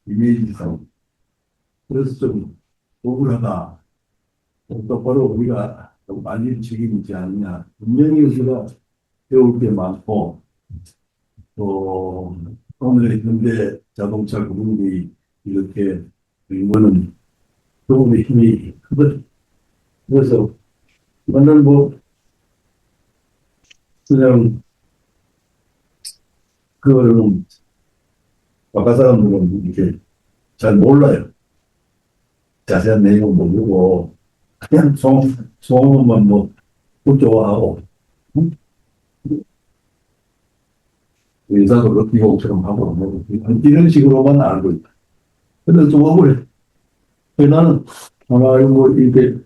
이미지상. 그래서 좀 억울하다. 똑바로 우리가 좀 많이 책임이지 않느냐. 분명히 우리가 배울 게 많고, 또 오늘의 현대 자동차 구분이 이렇게 이거는 도움의 힘이 크거든. 그래서 나는 뭐 그냥 그거는 바깥 사람들은 이렇게 잘 몰라요. 자세한 내용은 모르고 그냥 소문만 뭐 좋아하고 의사도 럭비공처럼 하고 뭐 이런 식으로만 알고 있다. 그래서 좀 억울해. 나는 아마 뭐 이렇게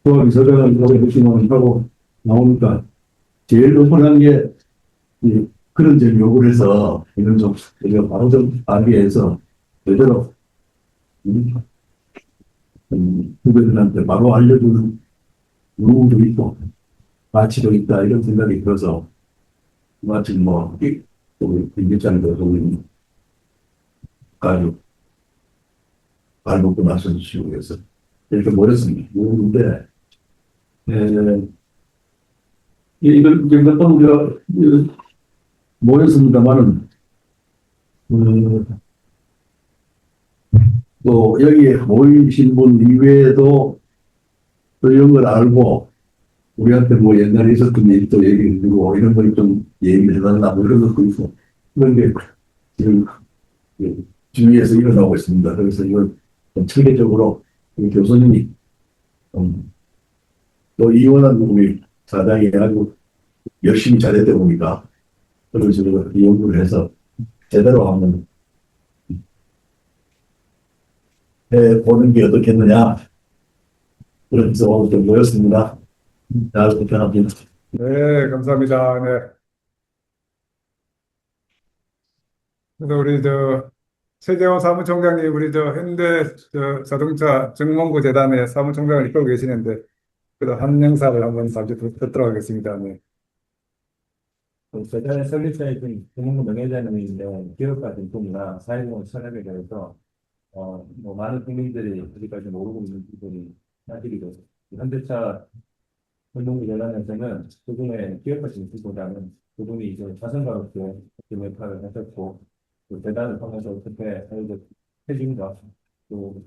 조합이사장을 이렇게 열심히 하고 나오니까 제일 억울한 게 그런 점이 억울해서 이런 좀 우리가 바로 좀 알기 위해서 제대로 후배들한테 바로 알려주는 누구도 있고 가치도 있다 이런 생각이 들어서 마치 뭐 우리 김기찬 교수님 가족 발목도 맞춰주시고 해서 이렇게 모였습니다. 모였는데 이걸 이제 몇번 우리가 모였습니다만은 또 여기에 모이신 분 이외에도 또 이런 걸 알고 우리한테 뭐 옛날에 있었던 일도 얘기해 주고 이런 걸 좀 얘기해 달라 뭐 이런 것도 있고 그런 게 지금 주위에서 일어나고 있습니다. 그래서 이걸 좀 체계적으로 우리 교수님이 또 이원한 우리 사장이 아주 열심히 잘했다 보니까 그런 식으로 연구를 해서 제대로 한번 해보는 게 어떻겠느냐. 그래서 오늘 좀 모였습니다. 잘 부탁합니다. 네, 감사합니다. 네. 그래서 우리 최재원 사무총장님, 우리 현대 자동차 정몽구 재단의 사무총장을 이끌고 계시는데, 그래서 한 영상을 한번 잠시 듣도록 하겠습니다. 네. 재단의 설립자이신 김웅구 명예회장님인데 기업가 전통이나 사회공헌 철학에 대해서 뭐 많은 국민들이 아직까지 모르고 있는 부분이 사실이고 현대차 운동부 재단에서는 그분의 기업가 정신보다는 그분이 이제 자선가로서 어떤 역할을 하셨고 또 재단을 통해서 어떻게 사회적 책임과 또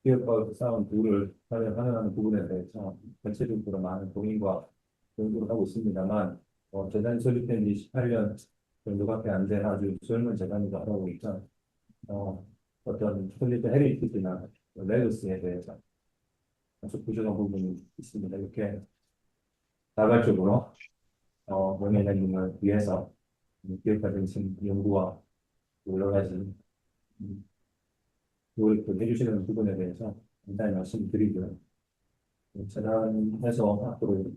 기업과 쌓은 부를 활용하는 부분에 대해서 전체적으로 많은 고민과 연구를 하고 있습니다만 재단이 설립된 지 18년 정도밖에 안 된 아주 젊은 재단이다 하다 보니까 어떤 설립의 헤리티지나 레거시에 대해서 아주 부족한 부분이 있습니다. 이렇게 자발적으로 원회장님을 위해서 기업가 정신 연구와 여러 가지 노력을 해주시는 부분에 대해서 간단히 말씀드리고요. 재단에서 앞으로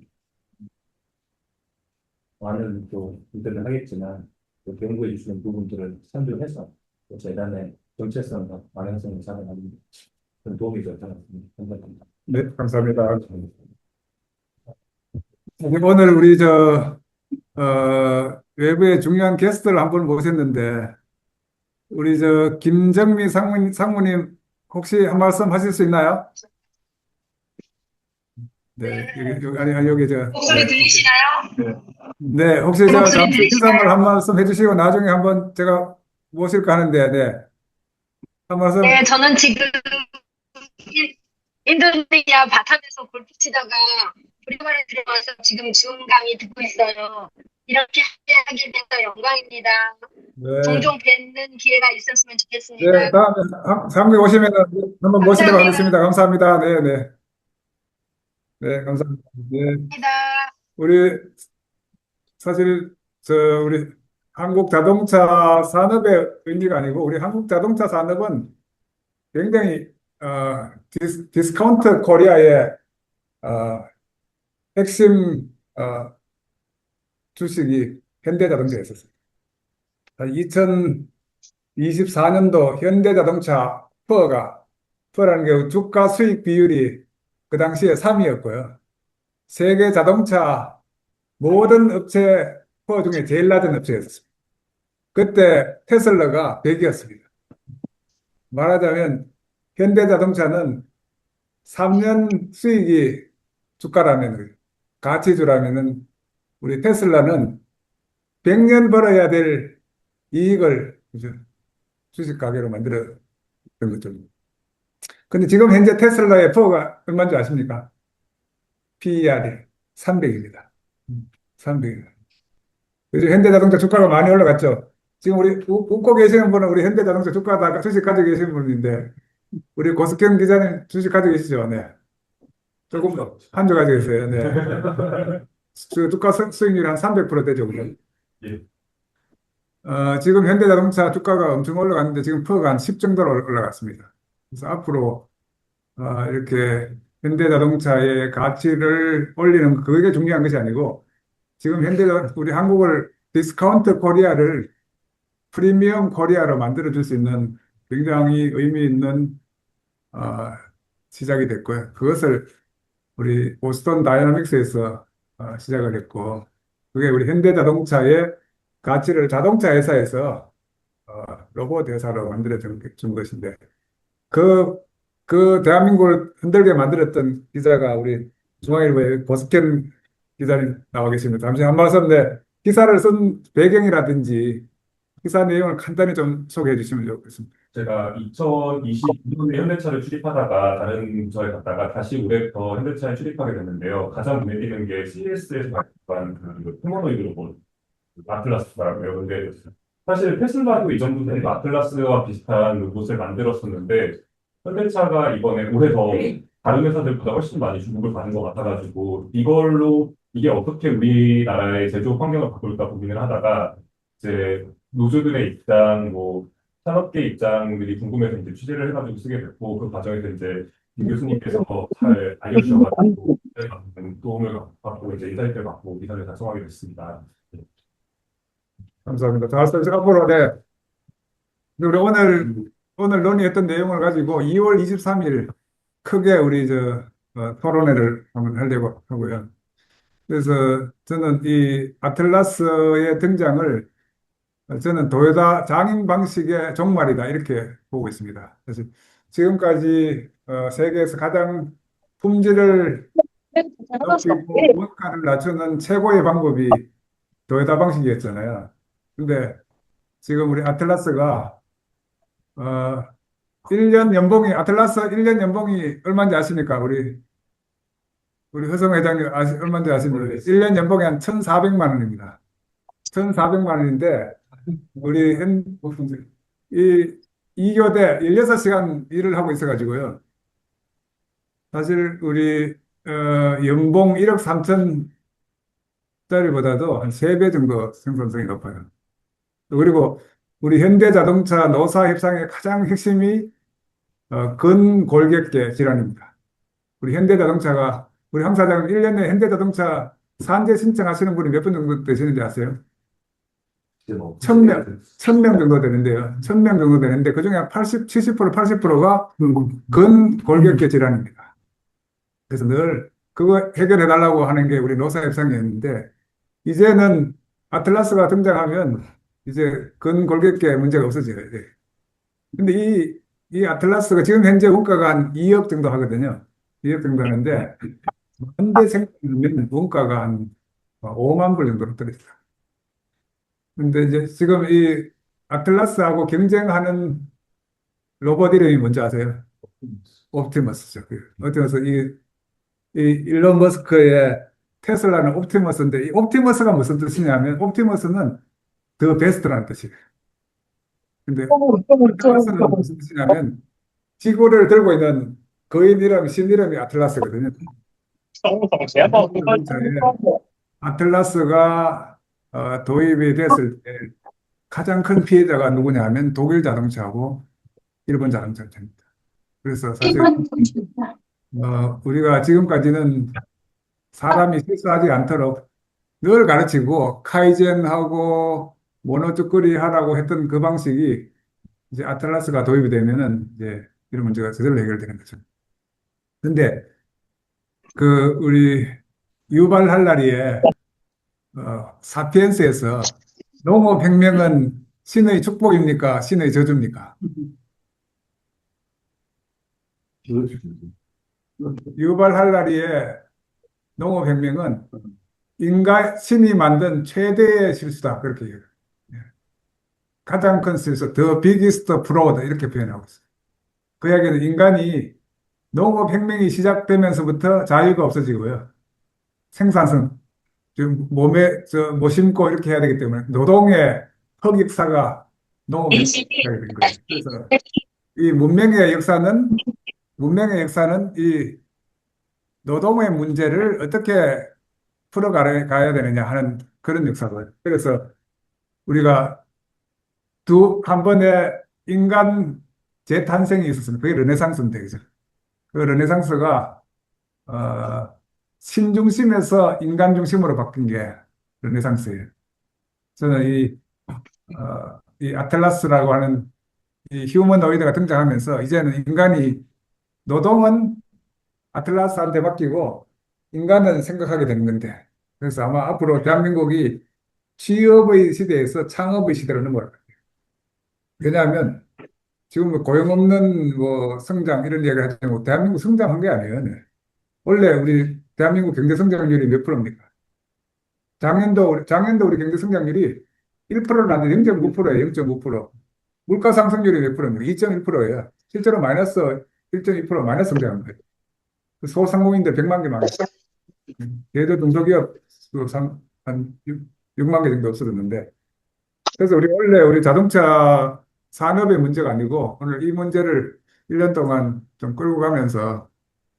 많은 또 일들을 하겠지만 또 연구해 주시는 부분들을 참조해서 또 재단의 정체성과 방향성을 잡아가는 그런 도움이 될 것 같습니다. 감사합니다. 네, 감사합니다. 오늘 우리 외부의 중요한 게스트를 한 분 모셨는데, 우리 김정미 상무님, 혹시 한 말씀 하실 수 있나요? 네, 여기 목소리 들리시나요? 네, 혹시 목소리 잠시 들리시나요? 인사말 한 말씀 해주시고 나중에 한번 제가 모실까 하는데, 네, 한 말씀. 네, 저는 지금 인도네시아 바탐에서 골프 치다가 오랜만에 들어와서 지금 줌 강의 듣고 있어요. 이렇게 하게 돼서 영광입니다. 네, 종종 뵙는 기회가 있었으면 네, 좋겠습니다. 다음에 상무에 오시면 한번 모시도록 감사합니다. 하겠습니다. 감사합니다. 네, 네, 네, 감사합니다. 네, 감사합니다. 우리 사실 우리 한국 자동차 산업의 의미가 아니고 우리 한국 자동차 산업은 굉장히 디스카운트 코리아의 어, 핵심 주식이 현대자동차였었습니다. 2024년도 현대자동차 퍼라는 게 주가 수익 비율이 그 당시에 3위였고요. 세계 자동차 모든 업체 퍼 중에 제일 낮은 업체였습니다. 그때 테슬라가 100이었습니다. 말하자면 현대자동차는 3년 수익이 주가라면 가치주라면은 우리 테슬라는 100년 벌어야 될 이익을 이제 주식 가격으로 만들었던 거죠. 근데 지금 현재 테슬라의 퍼가 얼마인 줄 아십니까? PER이 300입니다. 300. 요즘 현대자동차 주가가 많이 올라갔죠. 지금 우리 웃고 계시는 분은 우리 현대자동차 주가 다 주식 가지고 계시는 분인데 우리 고석경 기자님 주식 가지고 계시죠? 네. 조금 한 주 가지고 있어요. 네. 주가 수익률이 한 300% 되죠. 그죠? 예. 지금 현대자동차 주가가 엄청 올라갔는데 지금 퍼가 한 10 정도로 올라갔습니다. 그래서 앞으로 이렇게 현대자동차의 가치를 올리는 그게 중요한 것이 아니고 지금 우리 한국을 디스카운트 코리아를 프리미엄 코리아로 만들어줄 수 있는 굉장히 의미 있는 어, 시작이 됐고요. 그것을 우리 보스턴 다이나믹스에서 시작을 했고 그게 우리 현대자동차의 가치를 자동차 회사에서 로봇 회사로 준 것인데 그, 그 대한민국을 흔들게 만들었던 기자가 우리 중앙일보의 고스켄 기자님 나와 계십니다. 잠시 한 말씀, 네, 기사를 쓴 배경이라든지 기사 내용을 간단히 좀 소개해 주시면 좋겠습니다. 제가 2022년에 현대차를 출입하다가 다른 부서에 갔다가 다시 올해부터 현대차에 출입하게 됐는데요. 가장 눈에 띄는 게 CES에서 발표한 그 휴머노이드 로봇 아틀라스더라고요. 근데 사실 테슬라도 이전부터 아틀라스와 비슷한 로봇을 만들었었는데 현대차가 이번에 올해 더 다른 회사들보다 훨씬 많이 주목을 받는 것 같아가지고 이걸로 이게 어떻게 우리나라의 제조업 환경을 바꿀까 고민을 하다가 이제 노조들의 입장, 뭐 산업계 입장들이 궁금해서 이제 취재를 해가지고 쓰게 됐고 그 과정에서 이제 김 교수님께서 잘 알려주셔가지고 도움을 받고 이제 인사이트를 받고 기사를 작성하게 됐습니다. 감사합니다. 앞으로 네, 우리 오늘 논의했던 내용을 가지고 2월 23일 크게 우리 토론회를 한번 하려고 하고요. 그래서 저는 이 아틀라스의 등장을 저는 도요타 장인 방식의 종말이다 이렇게 보고 있습니다. 그래서 지금까지 세계에서 가장 품질을 높이고 원가를 낮추는 최고의 방법이 도요타 방식이었잖아요. 근데 지금 우리 아틀라스가 어, 1년 연봉이 아틀라스 1년 연봉이 얼마인지 아십니까? 우리 허성 회장님 얼마인지 아십니까? 1년 연봉이 한 1,400만 원입니다. 1,400만 원인데 우리 이 2교대 16시간 일을 하고 있어가지고요. 사실 우리 연봉 1억 3천짜리보다도 한 3배 정도 생산성이 높아요. 그리고 우리 현대자동차 노사협상의 가장 핵심이 근골격계 질환입니다. 우리 현대자동차가 우리 황 사장님 1년에 현대자동차 산재 신청하시는 분이 몇 분 정도 되시는지 아세요? 1,000명, 1,000명 정도 되는데요. 1,000명 정도 되는데 그중에 한 80, 70%, 80%가 근골격계 질환입니다. 그래서 늘 그거 해결해 달라고 하는 게 우리 노사협상이었는데 이제는 아틀라스가 등장하면 이제 근골격계 문제가 없어져요. 네. 근데 이 아틀라스가 지금 현재 원가가 한 2억 정도 하거든요. 2억 정도 하는데 현대 생각하면 원가가 한 5만 불 정도로 떨어져요. 근데 이제 지금 이 아틀라스하고 경쟁하는 로봇 이름이 뭔지 아세요? 옵티머스죠. 옵티머스 이 일론 머스크의 테슬라는 옵티머스인데 이 옵티머스가 무슨 뜻이냐면 옵티머스는 더 베스트라는 뜻이에요. 근데 아틀라스는 무슨 뜻이냐면 지구를 들고 있는 거인 이름, 신 이름이 아틀라스거든요. 아틀라스가 도입이 됐을 때 가장 큰 피해자가 누구냐 하면 독일 자동차하고 일본 자동차입니다. 그래서 사실 우리가 지금까지는 사람이 실수하지 않도록 늘 가르치고 카이젠하고 모노쭈꾸리 하라고 했던 그 방식이 이제 아틀라스가 도입이 되면은 이제 이런 문제가 제대로 해결되는 거죠. 근데 우리 유발 할라리의 사피엔스에서 농업 혁명은 신의 축복입니까? 신의 저주입니까? 그렇죠. 유발 할라리의 농업혁명은 인간 신이 만든 최대의 실수다. 그렇게 얘기해요. 예. 가장 큰 실수, the biggest fraud 이렇게 표현하고 있어요. 그 이야기는 인간이 농업혁명이 시작되면서부터 자유가 없어지고요. 생산성, 지금 몸에 뭐 심고 이렇게 해야 되기 때문에 노동의 흑입사가 농업혁명이 된 거예요. 그래서 이 문명의 역사는 이 노동의 문제를 어떻게 풀어가야 되느냐 하는 그런 역사거든요. 그래서 우리가 한 번에 인간 재탄생이 있었습니다. 그게 르네상스인데, 그죠? 그 르네상스가, 신중심에서 인간 중심으로 바뀐 게 르네상스예요. 저는 이 아틀라스라고 하는 이 휴머노이드가 등장하면서 이제는 노동은 아틀라스한테 맡기고 인간은 생각하게 되는 건데, 그래서 아마 앞으로 대한민국이 취업의 시대에서 창업의 시대로 넘어갈 거예요. 왜냐하면 지금 뭐 고용 없는 뭐 성장 이런 얘기를 하지 뭐 대한민국 성장한 게 아니에요. 네. 원래 우리 대한민국 경제 성장률이 몇 프로입니까? 작년도 우리 경제 성장률이 1%는 안 돼. 0.9%예요. 0.9%. 물가 상승률이 몇 프로입니까? 2.1%예요. 실제로 마이너스 1.2% 마이너스 성장한 거예요. 그 소상공인들 100만 개 망했어요. 예전 중소기업 한 6만 개 정도 없어졌는데, 그래서 우리 자동차 산업의 문제가 아니고 오늘 이 문제를 1년 동안 좀 끌고 가면서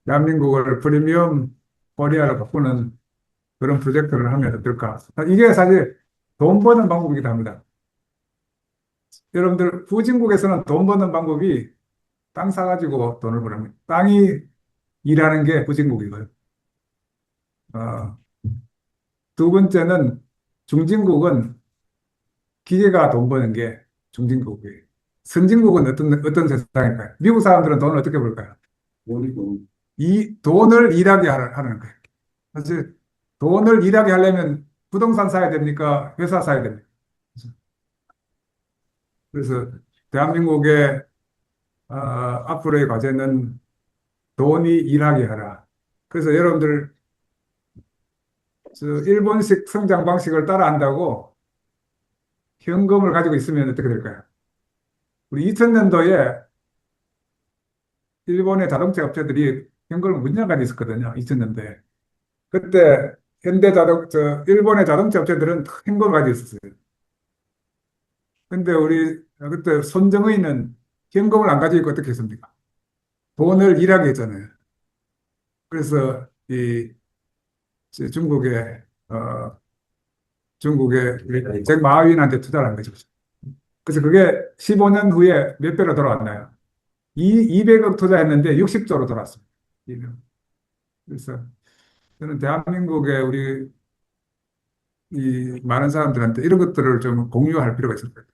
대한민국을 프리미엄 코리아로 바꾸는 그런 프로젝트를 하면 어떨까. 이게 사실 돈 버는 방법이기도 합니다. 여러분들 후진국에서는 돈 버는 방법이 땅 사가지고 돈을 버는 거예요. 땅이 일하는 게 후진국이고요. 어, 두 번째는 중진국은 기계가 돈 버는 게 중진국이에요. 선진국은 어떤 세상일까요? 미국 사람들은 돈을 어떻게 벌까요? 그리고 이 돈을 일하게 하는 거예요. 사실 돈을 일하게 하려면 부동산 사야 됩니까? 회사 사야 됩니까? 그래서 대한민국의 앞으로의 과제는 돈이 일하게 하라. 그래서 여러분들 일본식 성장 방식을 따라한다고 현금을 가지고 있으면 어떻게 될까요? 우리 2000년도에 일본의 자동차 업체들이 현금을 문제가 가지고 있었거든요. 2000년도에. 그때 일본의 자동차 업체들은 현금을 가지고 있었어요. 근데 그때 손정의는 현금을 안 가지고 있고 어떻게 했습니까? 돈을 일하게 했잖아요. 그래서 중국의, 어, 중국의 우리 잭 마윈한테 투자를 한 거죠. 그래서 그게 15년 후에 몇 배로 돌아왔나요? 200억 투자했는데 60조로 돌아왔습니다. 그래서 저는 대한민국의 우리 이 많은 사람들한테 이런 것들을 좀 공유할 필요가 있을 거예요.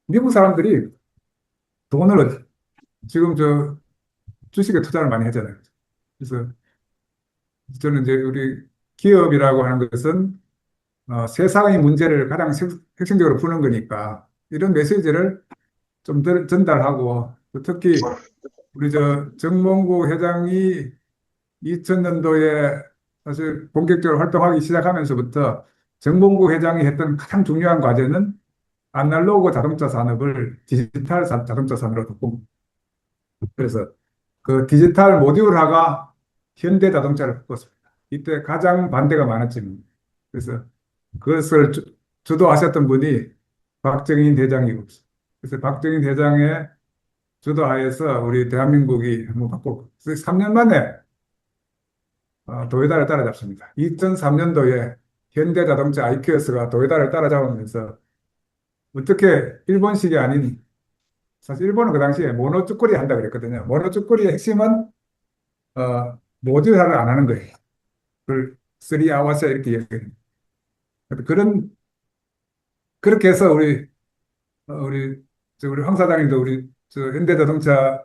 미국 사람들이 지금 주식에 투자를 많이 하잖아요. 그래서 저는 이제 우리 기업이라고 하는 것은 세상의 문제를 가장 핵심적으로 푸는 거니까 이런 메시지를 좀 전달하고 또 특히 우리 정몽구 회장이 2000년도에 사실 본격적으로 활동하기 시작하면서부터 정몽구 회장이 했던 가장 중요한 과제는 아날로그 자동차 산업을 디지털 자동차 산업으로 바꾼. 그래서 그 디지털 모듈화가 현대 자동차를 바꿨습니다. 이때 가장 반대가 많았지만 그래서 그것을 주도하셨던 분이 박정희 대장이고 그래서 박정희 대장의 주도하에서 우리 대한민국이 한번 바꿨고 3년 만에 도요타를 따라잡습니다. 2003년도에 현대자동차 IQS가 도요타를 따라잡으면서 어떻게 일본식이 아닌 사실 일본은 그 당시에 모노 쭈꾸리 한다 그랬거든요. 모노 쭈꾸리의 핵심은 모듈화를 안 하는 거예요. 그걸 쓰리 아워스 이렇게 얘기해요. 그렇게 해서 우리 황 사장님도 우리 현대자동차에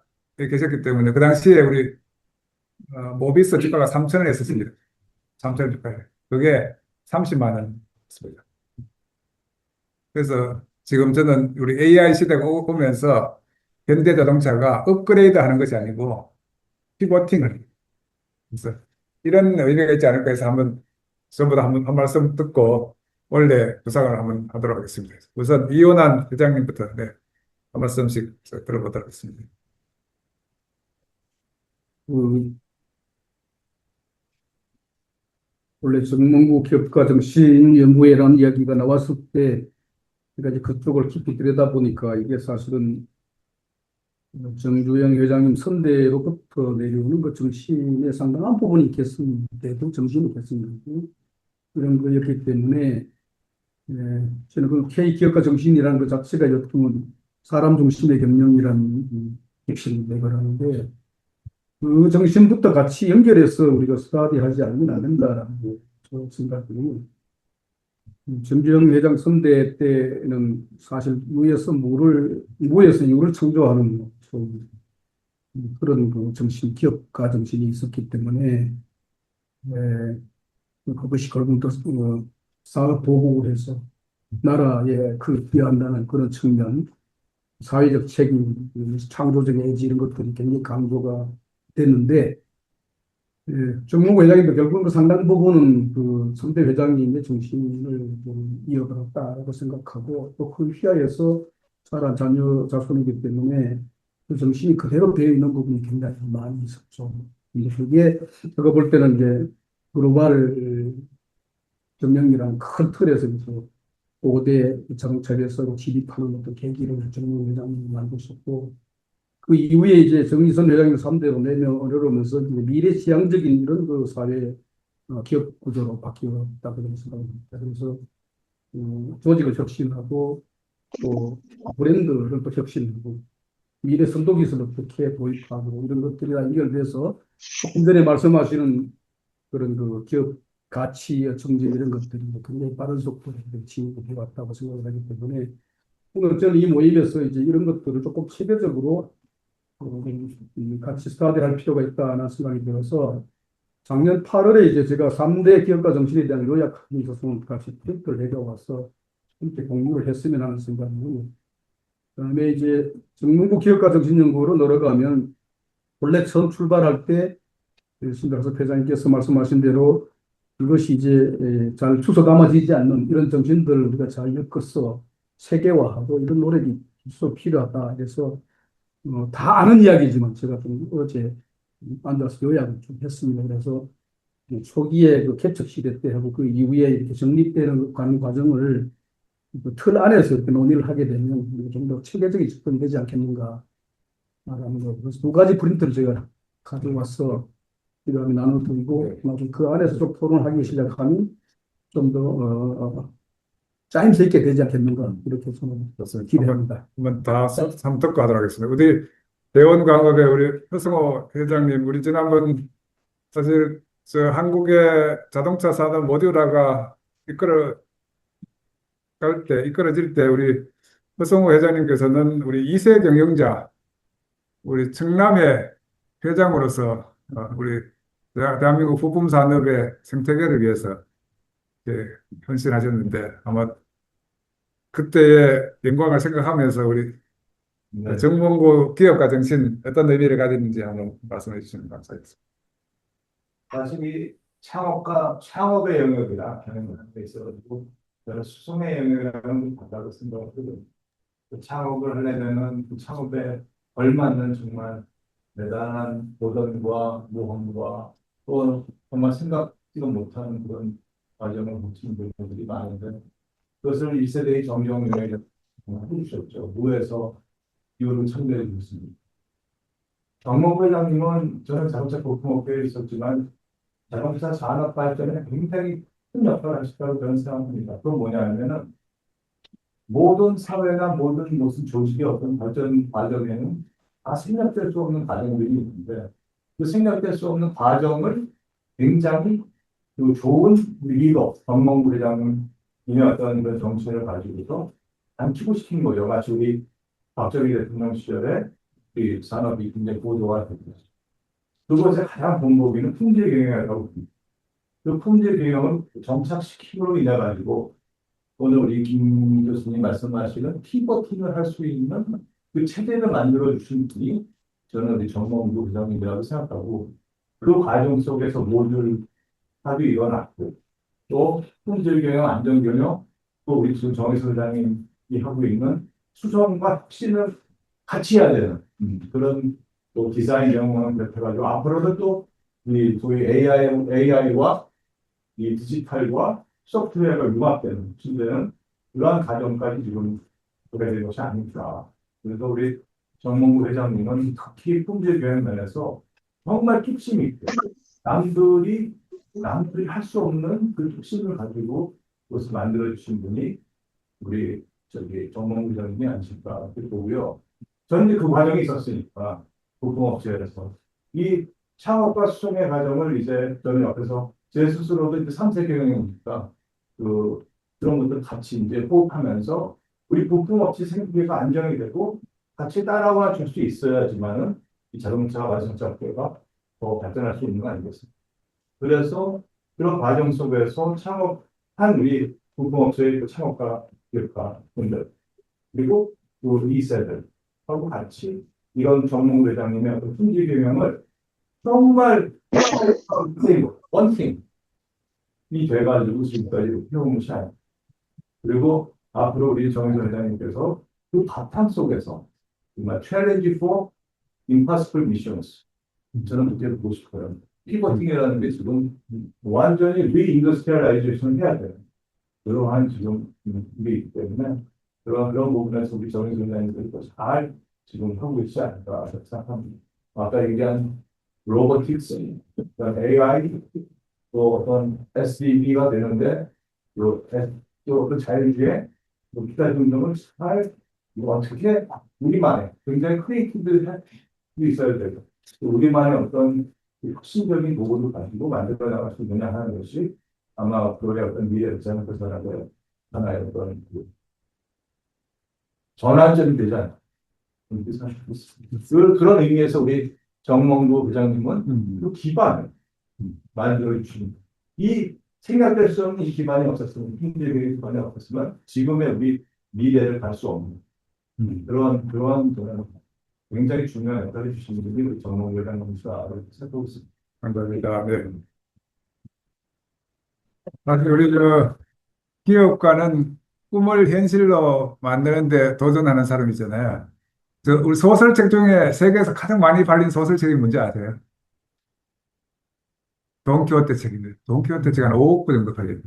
계셨기 때문에 그 당시에 우리 모비스 주가가 3천원 했었습니다. 3천원 주가에. 그게 30만 원입니다. 그래서 지금 저는 우리 AI 시대가 오면서 현대자동차가 업그레이드 하는 것이 아니고 피보팅을. 그래서 이런 의미가 있지 않을까 해서 한번 전부 다 한 말씀 듣고 원래 구상을 한번 하도록 하겠습니다. 우선 이혼한 회장님부터 네, 한 말씀씩 들어보도록 하겠습니다. 그 원래 정몽구 기업가 정신연구회라는 이야기가 나왔을 때 제가 이제 그쪽을 깊이 들여다보니까 이게 사실은 정주영 회장님 선대로부터 내려오는 그 정신의 상당한 부분이 있겠습니다도 정신이 있겠습니다. 이런 거였기 때문에 저는 그 K기업가 정신이라는 것 자체가 어떻게 보면 사람 중심의 경영이라는 핵심 내거라는데 그 정신부터 같이 연결해서 우리가 스터디하지 않으면 안 된다라고 저는 생각해요. 정주영 회장 선대 때는 사실 무에서 유를 창조하는 좀 그런 그 정신, 기업가 정신이 있었기 때문에 그것이 결국 사업 보복을 해서 나라에 기여한다는 그런 측면, 사회적 책임, 창조적 의지 이런 것들이 굉장히 강조가 됐는데 정몽구 회장님도 결국은 그 상당 부분은 그 선대 회장님의 정신을 좀 이어받았다고 생각하고 또 그 휘하에서 자란 자손이기 때문에 그 정신이 그대로 되어 있는 부분이 굉장히 많이 있었죠. 근데 그게 제가 볼 때는 이제 글로벌 경영이란 큰 틀에서 5대 자동차에서 진입하는 어떤 계기를 정몽구 회장님이 만드셨고 그 이후에 이제 정의선 회장님 3대로 내려오면서 미래지향적인 이런 그 사회 기업 구조로 바뀌었다고 저는 생각합니다. 그래서 조직을 혁신하고 또 브랜드를 또 혁신하고 미래 선도기술을 어떻게 도입하고 이런 것들이 다 연결돼서 조금 전에 말씀하시는 그런 그 기업 가치의 증진 이런 것들이 굉장히 빠른 속도로 진행해 왔다고 생각을 하기 때문에 오늘 저는 이 모임에서 이제 이런 것들을 조금 체계적으로 같이 스터디를 할 필요가 있다는 생각이 들어서 작년 8월에 이제 제가 3대 기업가 정신에 대한 요약하기 있어서 같이 프린트를 해가와서 함께 공유를 했으면 하는 생각이고 그다음에 이제 정몽구 기업가 정신연구로 늘어가면 원래 처음 출발할 때 신달석 회장님께서 말씀하신 대로 이것이 이제 잘 주워 담아지지 않는 이런 정신들을 우리가 잘 엮어서 세계화하고 이런 노력이 필요하다. 그래서 다 아는 이야기지만 제가 좀 어제 앉아서 요약을 좀 했습니다. 그래서 초기에 그 개척 시대 때 하고 그 이후에 이렇게 정립되는 가는 과정을 그 틀 안에서 이렇게 논의를 하게 되면 좀 더 체계적인 접근이 되지 않겠는가 라는 거. 그래서 두 가지 프린트를 제가 가져와서 이렇게 나눠드리고 나중에 그 안에서 좀 토론하기 시작하면 좀 더 짜임새 있게 되지 않겠는가 이렇게 저는 기대합니다. 한번 다 듣고 하도록 하겠습니다. 우리 대원광업의 우리 허승호 회장님, 우리 지난번 사실 저 한국의 자동차 산업 모듈화가 이끌어질 때 우리 허승호 회장님께서는 우리 2세 경영자, 우리 청남의 회장으로서 우리 대한민국 부품 산업의 생태계를 위해서 헌신하셨는데 아마 그때의 영광을 생각하면서 우리 정몽구 기업가 정신 어떤 의미를 가지는지 한번 말씀해 주시면 감사하겠습니다. 사실 이 창업의 영역이라 경영을 하는 데 있어가지고 여러 수송의 영역이라는 걸 받다고 생각하거든요. 그 창업을 하려면은 그 창업에 걸맞는 정말 대단한 도전과 모험과 또 정말 생각지도 못하는 그런 과정을 거치는 분들이 많은데 그것을 1세대의 정정 용역이 해주셨죠. 무에서 기후를 창조해 주셨습니다. 정몽구 회장님은 저는 자동차 부품업계에 있었지만 자동차 산업 발전에 굉장히 큰 역할을 하셨다고 저는 생각합니다. 그건 뭐냐면은 모든 사회나 모든 무슨 조직의 어떤 발전 과정에는 다 생략될 수 없는 과정들이 있는데 그 생략될 수 없는 과정을 굉장히 그 좋은 리더 정몽구 회장은 이미 어떤 그런 정책을 가지고서 단축시킨 거죠. 마치 우리 박정희 대통령 시절에 이 산업이 굉장히 고도화가 됐죠. 그것의 가장 본보기는 품질 경영이라고 봅니다. 그 품질 경영을 정착시킴으로 인해 가지고 오늘 우리 김 교수님 말씀하시는 피버팅을 할 수 있는 그 체제를 만들어 주신 분이 저는 우리 정몽주 부장님이라고 생각하고 그 과정 속에서 모듈 합이 일어났고 또 품질 경영, 안전 경영 또 우리 지금 정의수 회장님이 하고 있는 수정과 혁신을 같이 해야 되는 그런 또 디자인 경영을 비롯해가지고 앞으로도 또 이 소위 AI와 이 디지털과 소프트웨어가 융합되는 진되는 그러한 과정까지 지금 보게 된 것이 아닙니다. 그래서 우리 정몽구 회장님은 특히 품질 경영 면에서 정말 뚝심 있게 남들이 할 수 없는 그 뚝심을 가지고 그것을 만들어 주신 분이 우리 정몽구 회장님이 아니실까 보고요. 저는 이제 그 과정이 있었으니까 부품업체에서 이 창업과 수정의 과정을 이제 저는 옆에서 제 스스로도 이제 3세 경영이니까 그런 것들 같이 이제 호흡하면서 우리 부품업체 생계가 안정이 되고 같이 따라와 줄 수 있어야지만은 이 자동차 완성차 업계가 더 발전할 수 있는 거 아니겠습니까? 그래서 그런 과정 속에서 창업한 우리 부품업체의 그 창업가 기업가 분들 그리고 그 2세들하고 같이 이런 정몽 회장님의 어떤 품질 경영을 정말 원팀이 돼가지고 지금까지 해온 것이 아닙니다. 그리고 앞으로 우리 정의선 회장님께서 그 바탕 속에서 정말 challenge for impossible missions 저는 그렇게 보고 싶어요. 피버팅이라는 게 지금 완전히 리인더스트리얼라이제이션을 해야 돼요. 그러한 지금 일이 있기 때문에 그런 부분에서 우리 정의선 회장님들도 잘 지금 하고 있지 않을까 생각합니다. 아까 얘기한 로보틱스, AI, 또 어떤 SDB가 되는데, 또 어떤 자율주의, 기타 등등을 잘 어떻게 우리만의 굉장히 크리에이티브할 수 있어야 되고, 또 우리만의 어떤 혁신적인 도구를 가지고 만들어 나갈 수 있느냐 하는 것이 아마 그의 어떤 미래를 생각해서라도 하나의 어떤 전환점이 되지 않을까 그렇게 생각하고 있습니다. 그런 의미에서 우리 정몽구 부장님은 그 기반을 만들어 주신 이 생각될 수 없는 이 기반이 없었으면 힘들게 기반이 없었으면 지금의 우리 미래를 갈 수 없는 그런 저는 굉장히 중요한 역할을 주신 분이 우리 정몽구 부장님이시다 생각하고 있습니다. 감사합니다. 네. 사실 우리 기업가는 꿈을 현실로 만드는데 도전하는 사람이잖아요. 우리 소설책 중에 세계에서 가장 많이 팔린 소설책이 뭔지 아세요? 돈키호테 책인데, 돈키호테 책이 한 5억 부 정도 팔렸어요.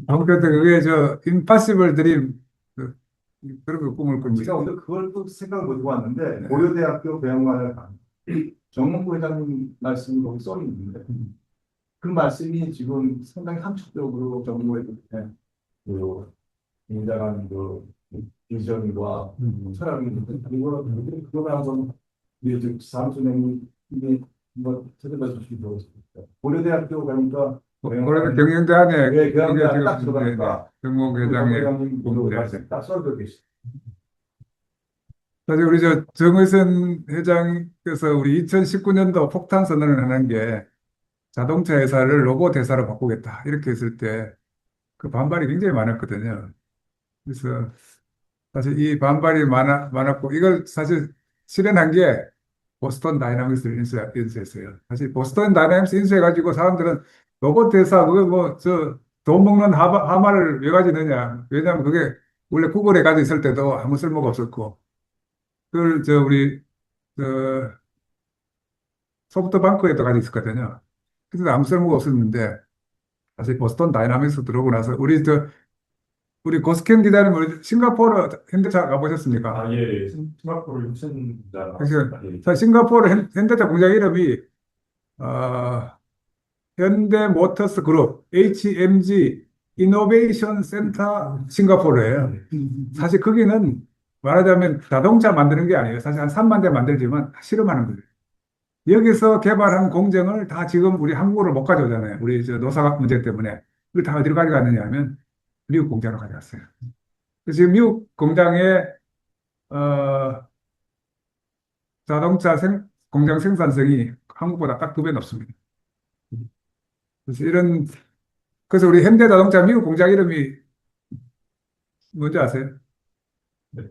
돈키호테 그게 임파서블 드림, 그런 거 꿈을 꿀고 제가 있어요. 오늘 그걸 또 생각을 못 해봤는데 고려대학교 배영관을 간 정몽구 회장님 말씀이 거기 써 있는데 그 말씀이 지금 상당히 함축적으로 정부에 그 굉장한 그 비전과 철학이 있는데 그걸 한번 우리 사무총장님이 뭐 찾아봐 주시기 좋겠습니다. 고려대학교 가니까 고려대 경영대학에 네, 그게 경영대학 딱 지금 들어가니까 정몽 회장의 회장님 공부대. 말씀 딱 써져 계시죠. 사실 우리 정의선 회장께서 우리 2019년도 폭탄 선언을 하는 게 자동차 회사를 로봇 회사로 바꾸겠다 이렇게 했을 때 그 반발이 굉장히 많았거든요. 그래서 사실 이 반발이 많았고 이걸 사실 실현한 게 보스턴 다이나믹스를 인수했어요. 사실 보스턴 다이나믹스 인수해가지고 사람들은 로봇 회사 그거 뭐 돈 먹는 하마를 왜 가지느냐. 왜냐하면 그게 원래 구글에 가지고 있을 때도 아무 쓸모가 없었고 그걸 우리 소프트뱅크에도 가지고 있었거든요. 그래서 아무 쓸모가 없었는데 사실 보스턴 다이나믹스 들어오고 나서 우리 고스켄 기자님 싱가포르 현대차 가보셨습니까? 아, 예. 스마트폰을 혁신자. 그래서 사실 싱가포르 현대차 공장 이름이 현대모터스 그룹 HMG 이노베이션 센터 싱가포르예요. 사실 거기는 말하자면 자동차 만드는 게 아니에요. 사실 한 3만 대 만들지만 실험하는 거예요. 여기서 개발한 공정을 다 지금 우리 한국으로 못 가져오잖아요. 우리 노사 문제 때문에. 그걸 다 어디로 가져갔느냐 하면 미국 공장으로 가져갔어요. 그래서 지금 미국 공장의 자동차 공장 생산성이 한국보다 딱 2배 높습니다. 그래서 우리 현대자동차 미국 공장 이름이 뭔지 아세요? 네.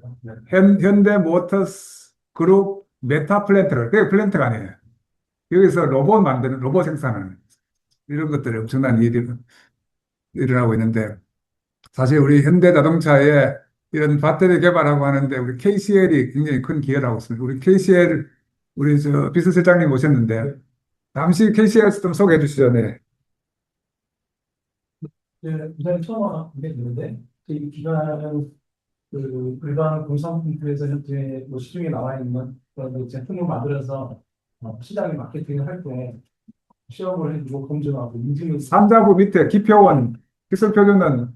현대모터스 그룹 메타 플랜트를, 그게 플랜트가 아니에요. 여기서 로봇 만드는, 로봇 생산하는 이런 것들이 엄청난 일이 일어나고 있는데, 사실 우리 현대자동차에 이런 배터리 개발하고 하는데 우리 KCL이 굉장히 큰 기여를 하고 있습니다. 우리 KCL 우리 저 비서실장님 오셨는데 잠시 KCL 좀 소개해 주시죠. 네. 우선 처음 알게 됐는데, 이 기관은 일반 공산품에서 현재 시중에 나와 있는 그런 제품을 만들어서 시장에 마케팅을 할 때 시험을 해주고 검증하고 인증을 산자부 밑에 기표원 기술표준은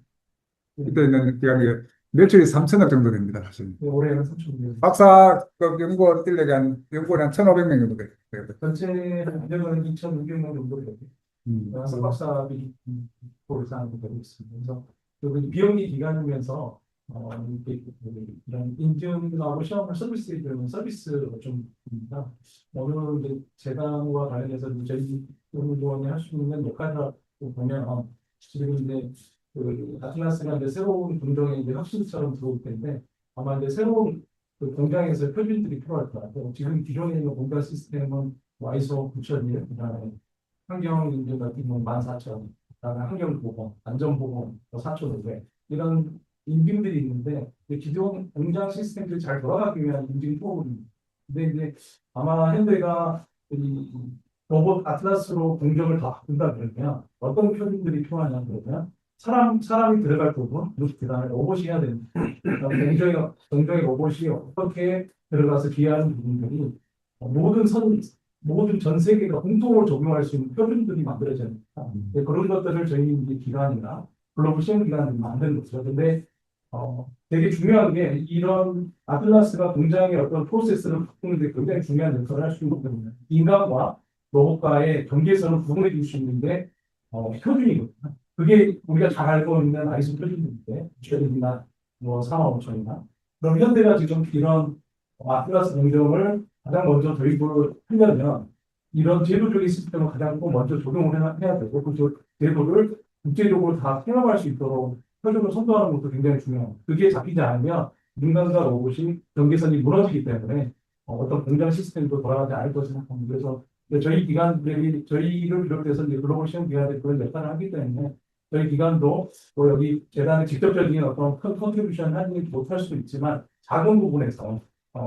밑에 있는 기관이 매출이 3천억 정도 됩니다. 사실. 올해는 3천 박사급 연구원 인력이 연구원이 한 1,500명 정도 돼요. 전체 인력은 2,600명 정도 되고 석박사비 보상 되고 있습니다. 그래서 그 비영리 기관이면서 이런 인증하고 시험을 서비스에 들어오는 서비스가 좀 있습니다. 어느 이제 재단과 관련해서 저희 연구원이 할 수 있는 역할을 보면 지금 이제 아틀라스가 이제 새로운 공정에 이제 혁신처럼 들어올 텐데 아마 이제 새로운 공장에서 표준들이 필요할 것 같아요. 지금 기존에 있는 공장 시스템은 ISO 9001, 그다음에 환경 인증 같은 경우는 14,000, 그다음에 환경보건, 안전보건 4,500 이런 인증들이 있는데 기존 공장 시스템들이 잘 돌아가기 위한 인증 프로그램. 근데 이제 아마 현대가 이 로봇 아틀라스로 공정을 더 바꾼다 그러면 어떤 표준들이 필요하냐 그러면 사람이 들어갈 부분, 그다음에 로봇이 해야 되는 공정의 로봇이 어떻게 들어가서 기여하는 부분들이 모든 전 세계가 공통으로 적용할 수 있는 표준들이 만들어져야 됩니다. 그런 것들을 저희 이제 기관이나 글로벌 시험 기관들이 만드는 거죠. 근데 되게 중요한 게 이런 아틀라스가 공장의 어떤 프로세스를 바꾸는데 굉장히 중요한 역할을 할 수 있거든요. 인간과 로봇과의 경계선을 구분해 줄 수 있는 게 표준이거든요. 그게 우리가 잘 알고 있는 아이소 표준인데, 주얼이나 뭐 4만 5천이나. 그럼 현대가 지금 이런 아틀라스 공정을 가장 먼저 도입을 하려면 이런 제도적인 시스템을 가장 꼭 먼저 적용을 해야 되고, 그 제도를 국제적으로 다 통합할 수 있도록 표준을 선도하는 것도 굉장히 중요합니다. 그게 잡히지 않으면 인간과 로봇이 경계선이 무너지기 때문에 어떤 공장 시스템도 돌아가지 않을 것을 생각합니다. 그래서 저희 기관들이 저희를 비롯해서 이제 글로벌 시험 기관들이 그런 역할을 하기 때문에 저희 기관도 또 여기 재단의 직접적인 어떤 큰 컨트리뷰션 하지 못할 수도 있지만 작은 부분에서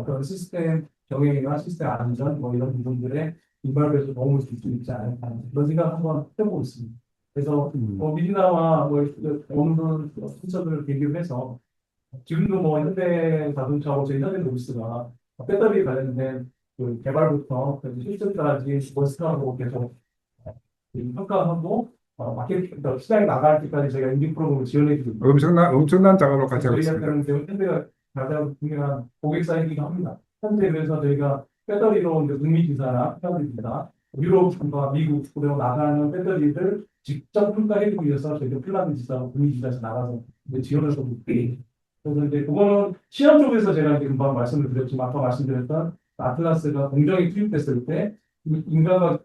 그런 시스템 경영이나 시스템 안전 뭐 이런 부분들에 인발에서 도움을 줄 수 있지 않을까 그런 생각 한번 해보고 있습니다. 그래서 미리나와 뭐 오늘 순서를 계기로 해서 지금도 뭐 현대자동차하고 저희 현대모비스가 배터리 관련된 그 개발부터 실전까지 원스톱하고 계속 평가하고 마케팅 시장에 나갈 때까지 저희가 인증 프로그램을 지원해 주고 엄청난 작업을 같이 하고 있습니다. 저희한테는 현대가 가장 중요한 고객사이기도 합니다. 현재 그래서 저희가 배터리로 이제 북미 기사나 패널 기사, 유럽과 미국 그리고 나가는 배터리를 직접 평가해주기 위해서 저희가 핀란드 지사하고 북미 지사에서 나가서 이제 지원을 하고 있고 그래서 이제 그거는 시험 쪽에서 제가 이제 금방 말씀을 드렸지만 아까 말씀드렸던 아틀라스가 공정에 투입됐을 때 인간과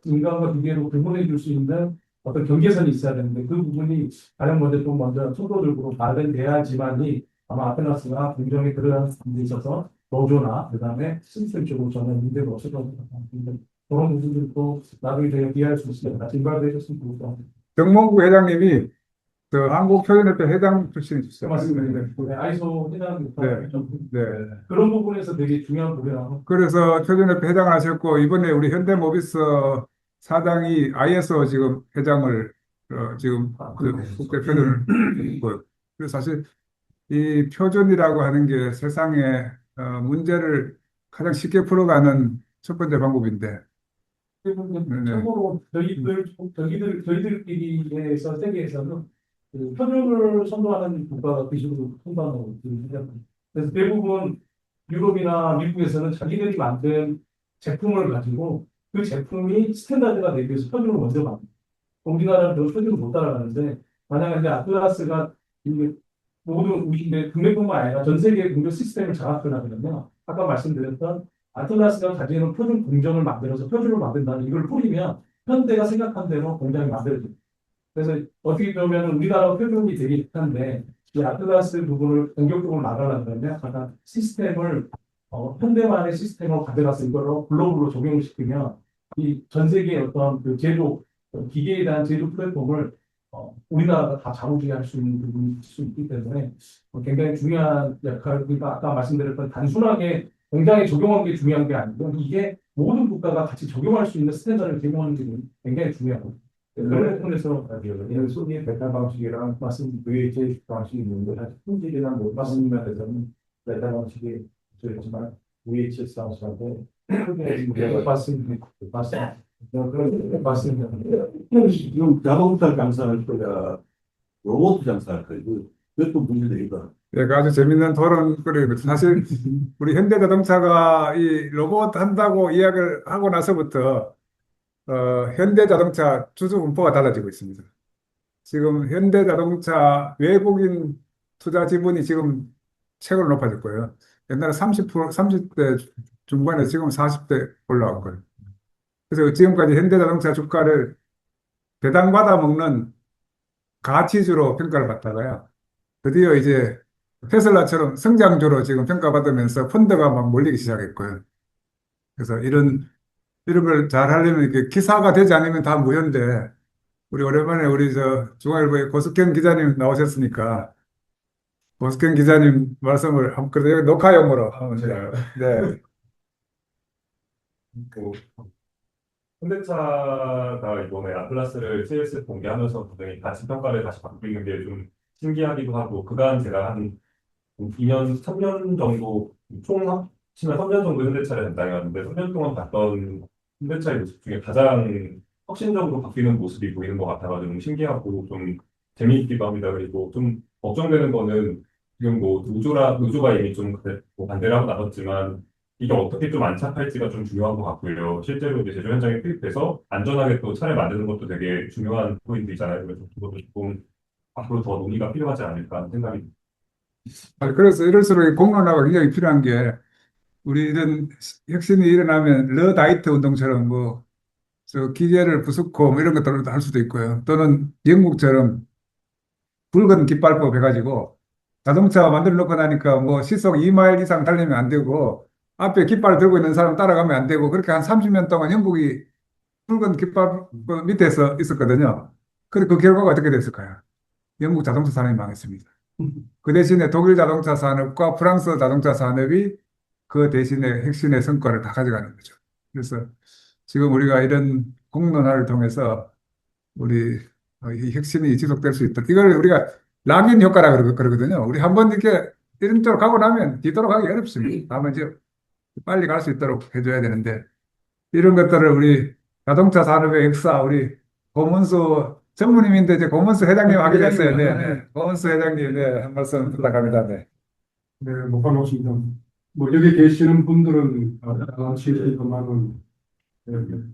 기계로 구분해 줄 수 있는 어떤 경계선이 있어야 되는데 그 부분이 가장 먼저 좀 먼저 초도적으로 마련돼야지만이 아마 아틀라스가 공정에 들어가는 데 있어서 노조나 그다음에 시스템 쪽으로 저는 문제가 없을 것 같습니다. 그런 부분들도 나중에 저희가 기여할 수 있습니다. 진발해 주셨으면 좋겠습니다. 정몽구 회장님이 그 한국표준협회 회장 출신이셨어요. 맞습니다. 네, 아이소 회장 네. 네. 그런 부분에서 되게 중요한 부분이라고. 그래서 표준협회 회장을 하셨고 이번에 우리 현대모비스 사장이 ISO 지금 회장을 지금 그 국제 표준을 했고요. 그래서 사실 이 표준이라고 하는 게 세상에 문제를 가장 쉽게 풀어가는 첫 번째 방법인데. 참고로 저희들끼리에서 세계에서는 그 표준을 선도하는 국가가 그 식으로 선도하는 거거든요. 그래서 대부분 유럽이나 미국에서는 자기들이 만든 제품을 가지고 그 제품이 스탠다드가 되기 위해서 표준을 먼저 만듭니다. 우리나라는 그 표준을 못 따라가는데 만약에 이제 아틀라스가 모든 국내뿐만 아니라 전 세계 공정 시스템을 장악하려면 아까 말씀드렸던 아틀라스가 가지는 표준 공정을 만들어서 표준을 만든다는 이걸 뿌리면 현대가 생각한 대로 공장이 만들어집니다. 그래서 어떻게 보면 우리나라 표준이 되게 익한데 이 아틀라스 부분을 공격적으로 나가려면 약간 시스템을 현대만의 시스템을 가져가서 이거를 글로벌로 적용시키면 이 전 세계의 어떤 그 제조, 기계에 대한 제조 플랫폼을 우리나라가 다 자부지할 수 있는 부분이 있을 수 있기 때문에 굉장히 중요한 역할, 그러니까 아까 말씀드렸던 단순하게 공장에 적용한 게 중요한 게 아니고 이게 모든 국가가 같이 적용할 수 있는 스탠다드를 제공하는 게 굉장히 중요하고 그런 부분에서 소비의 배달 방식이랑 맞습니다. VHA 방식이 있는데 사실 품질이나 뭐 말씀에 대해서는 배달 방식이 저렇지만 VHS 방식한테 크게 맞습니다. 맞습니다. 맞습니다. 지금 자동차 장사할 거야, 로봇 장사할 거야. 그것도 문제되니까. 네, 그 아주 재밌는 토론거리거든요. 사실 우리 현대자동차가 이 로봇 한다고 이야기를 하고 나서부터 현대자동차 주주 분포가 달라지고 있습니다. 지금 현대자동차 외국인 투자 지분이 지금 최고로 높아졌고요. 옛날에 30대 중반에 지금 40대 올라왔고요. 그래서 지금까지 현대자동차 주가를 배당받아 먹는 가치주로 평가를 받다가요. 드디어 이제 테슬라처럼 성장주로 지금 평가받으면서 펀드가 막 몰리기 시작했고요. 그래서 이런 걸 잘 하려면 이렇게 기사가 되지 않으면 다 무효인데, 우리 오랜만에 우리 중앙일보의 고석현 기자님 나오셨으니까, 고석현 기자님 말씀을 그래도 여기 녹화용으로 한번 제가, 네. 그 현대차가 이번에 아틀라스를 CES 공개하면서 굉장히 가치 평가를 다시 바뀌는 게 좀 신기하기도 하고 그간 제가 한 2년, 3년 정도 총 합치면 3년 정도 현대차를 담당해왔는데 3년 동안 봤던 현대차의 모습 중에 가장 혁신적으로 바뀌는 모습이 보이는 것 같아가지고 좀 신기하고 좀 재미있기도 합니다. 그리고 좀 걱정되는 거는 지금 뭐 노조가 이미 좀 뭐 반대를 하고 나섰지만 이게 어떻게 좀 안착할지가 좀 중요한 것 같고요. 실제로 이제 제조 현장에 투입해서 안전하게 또 차를 만드는 것도 되게 중요한 포인트이잖아요. 그래서 그것도 조금 앞으로 더 논의가 필요하지 않을까 하는 생각이 듭니다. 그래서 이럴수록 이 공론화가 굉장히 필요한 게, 우리 이런 혁신이 일어나면 러다이트 운동처럼 기계를 부수고 이런 것들도 할 수도 있고요. 또는 영국처럼 붉은 깃발법 해가지고 자동차 만들어 놓고 나니까 시속 2마일 이상 달리면 안 되고 앞에 깃발 들고 있는 사람 따라가면 안 되고, 그렇게 한 30년 동안 영국이 붉은 깃발 밑에서 있었거든요. 그래 그 결과가 어떻게 됐을까요? 영국 자동차 산업이 망했습니다. 그 대신에 독일 자동차 산업과 프랑스 자동차 산업이 그 대신에 혁신의 성과를 다 가져가는 거죠. 그래서 지금 우리가 이런 공론화를 통해서 우리 이 혁신이 지속될 수 있도록, 이걸 우리가 락인 효과라 그러거든요. 우리 한번 이렇게 이런 쪽으로 가고 나면 뒤돌아가기 어렵습니다. 다만 이제 빨리 갈 수 있도록 해줘야 되는데, 이런 것들을 우리 자동차 산업의 역사, 우리 고문수 전무님인데 이제 고문수 회장님 하게 됐어요. 네, 네. 고문수 회장님, 네, 한 말씀 부탁합니다. 네. 네, 못 반갑습니다. 뭐 여기 계시는 분들은 아시겠지만은